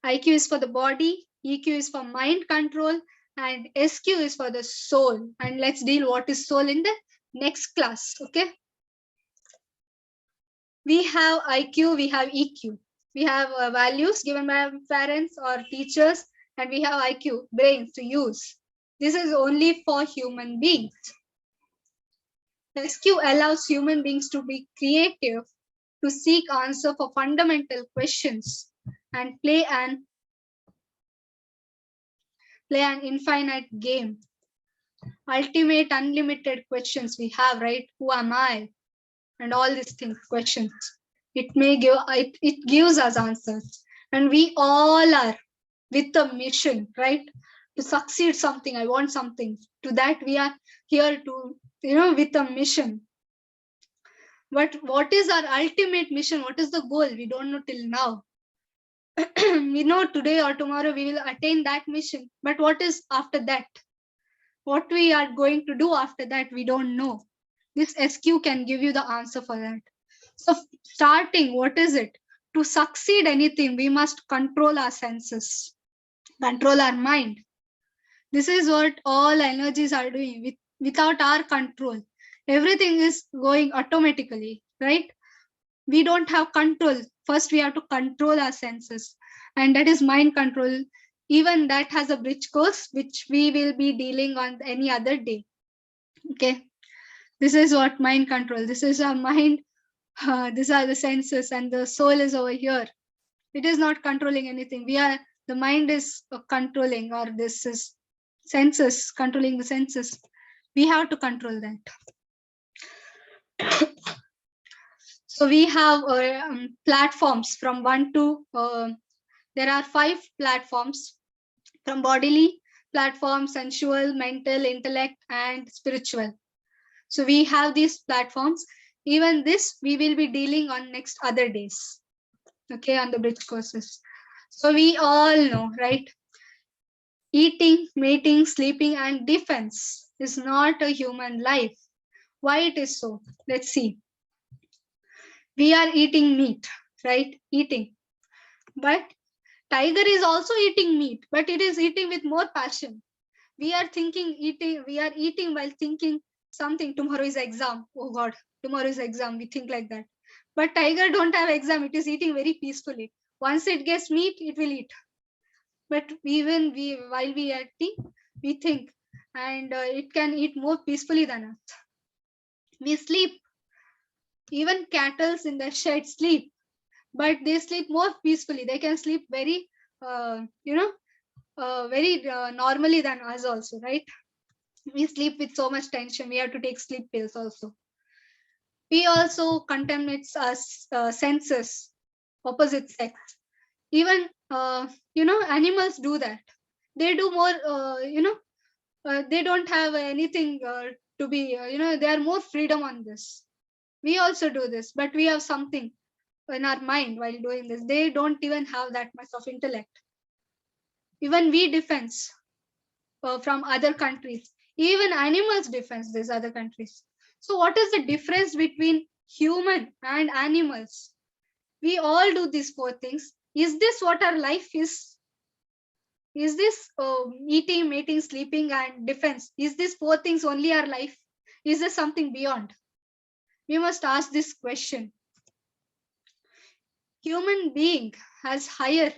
IQ is for the body, EQ is for mind control, and SQ is for the soul. And let's deal what is soul in the next class. Okay. We have IQ, we have EQ. We have values given by our parents or teachers, and we have IQ, brains to use. This is only for human beings. SQ allows human beings to be creative, to seek answer for fundamental questions, and play an infinite game. Ultimate, unlimited questions we have, right? Who am I? And all these things, questions. It gives us answers. And we all are with a mission, right? To succeed something, I want something. To that we are here to, with a mission. But what is our ultimate mission? What is the goal? We don't know till now. We know today or tomorrow we will attain that mission. But what is after that? What we are going to do after that, we don't know. This SQ can give you the answer for that. So starting, what is it? To succeed anything, we must control our senses, control our mind. This is what all energies are doing. Without our control, everything is going automatically, right? We don't have control. First, we have to control our senses, and that is mind control. Even that has a bridge course, which we will be dealing on any other day. Okay, this is what mind control. This is our mind. These are the senses, and the soul is over here. It is not controlling anything. The mind is controlling, or this is senses controlling the senses. We have to control that. So we have platforms from 1 to there are 5 platforms, from bodily platform, sensual, mental, intellect, and spiritual. So we have these platforms. Even this we will be dealing on next other days, okay, on the bridge courses. So we all know, right? Eating, mating, sleeping, and defense is not a human life. Why it is so? Let's see. We are eating meat, right? Eating. But tiger is also eating meat, but it is eating with more passion. We are eating while thinking something. Tomorrow is exam. Oh God, tomorrow is exam. We think like that. But tiger don't have exam. It is eating very peacefully. Once it gets meat, it will eat. But while we are eating, we think, and it can eat more peacefully than us. We sleep. Even cattle in the shed sleep, but they sleep more peacefully. They can sleep very, very normally than us also, right? We sleep with so much tension. We have to take sleep pills also. We also contaminate our senses, opposite sex. Even, animals do that. They do more, they don't have anything to be, they are more freedom on this. We also do this, but we have something in our mind while doing this. They don't even have that much of intellect. Even we defense from other countries. Even animals defense these other countries. So what is the difference between human and animals? We all do these 4 things. Is this what our life is? Is this eating, mating, sleeping, and defense? Is this 4 things only our life? Is there something beyond? we must ask this question. Human being has higher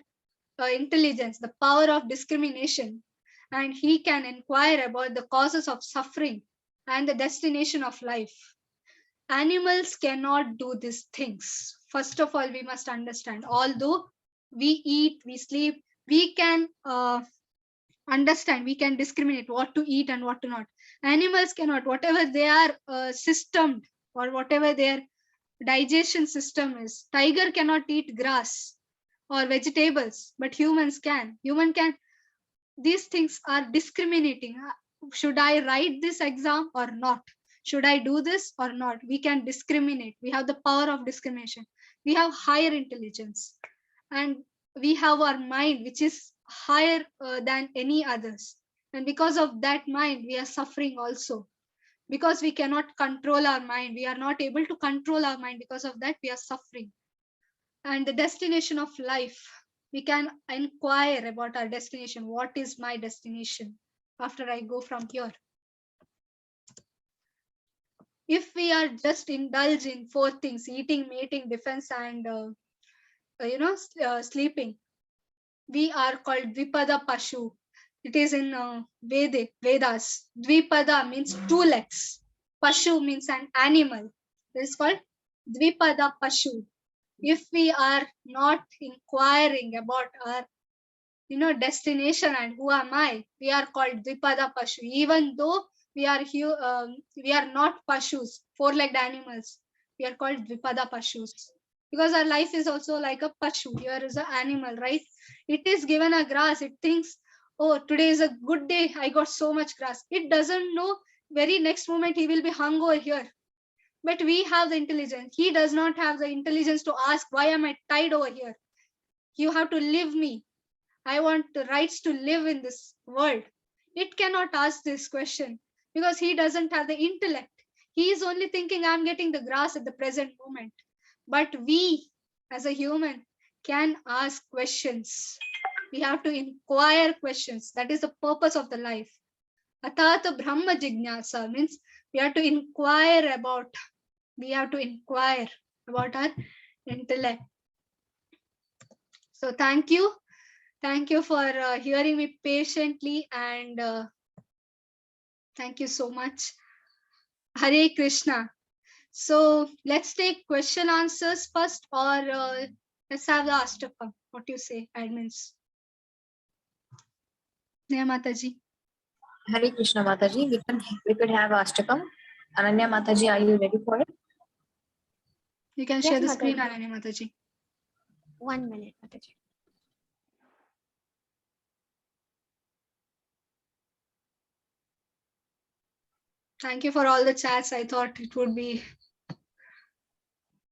intelligence, the power of discrimination, and he can inquire about the causes of suffering and the destination of life. Animals cannot do these things. First of all, we must understand, although we eat, we sleep, we can understand, we can discriminate what to eat and what to not. Animals cannot. Whatever they are systemed, or whatever their digestion system is. Tiger cannot eat grass or vegetables, but humans can. Human can. These things are discriminating. Should I write this exam or not? Should I do this or not? We can discriminate. We have the power of discrimination. We have higher intelligence, and we have our mind, which is higher than any others. And because of that mind, we are suffering also. Because we cannot control our mind, we are not able to control our mind. Because of that, we are suffering. And the destination of life, we can inquire about our destination. What is my destination after I go from here? If we are just indulged in 4 things: eating, mating, defense, and sleeping, we are called Dvipada Pashu. It is in Vedas. Dvipada means 2 legs. Pashu means an animal. It is called Dvipada Pashu. If we are not inquiring about our destination and who am I, we are called Dvipada Pashu. Even though we are not Pashus, 4-legged animals, we are called Dvipada Pashus. Because our life is also like a Pashu. Here is an animal, right? It is given a grass. It thinks, oh, today is a good day. I got so much grass. It doesn't know very next moment he will be hung over here. But we have the intelligence. He does not have the intelligence to ask, why am I tied over here? You have to live me. I want the rights to live in this world. It cannot ask this question because he doesn't have the intellect. He is only thinking, I'm getting the grass at the present moment. But we, as a human, can ask questions. We have to inquire questions. That is the purpose of the life. Atata Brahma Jignasa means we have to inquire about our intellect. So thank you. Thank you for hearing me patiently, and thank you so much. Hare Krishna. So let's take question answers first, or let's have the Ashtakam. What do you say, admins? Neha Mataji. Hare Krishna Mataji, we could have Ashtakam. Ananya Mataji, are you ready for it? You can Yes, share the screen, Mataji. Ananya Mataji. 1 minute, Mataji. Thank you for all the chats. I thought it would be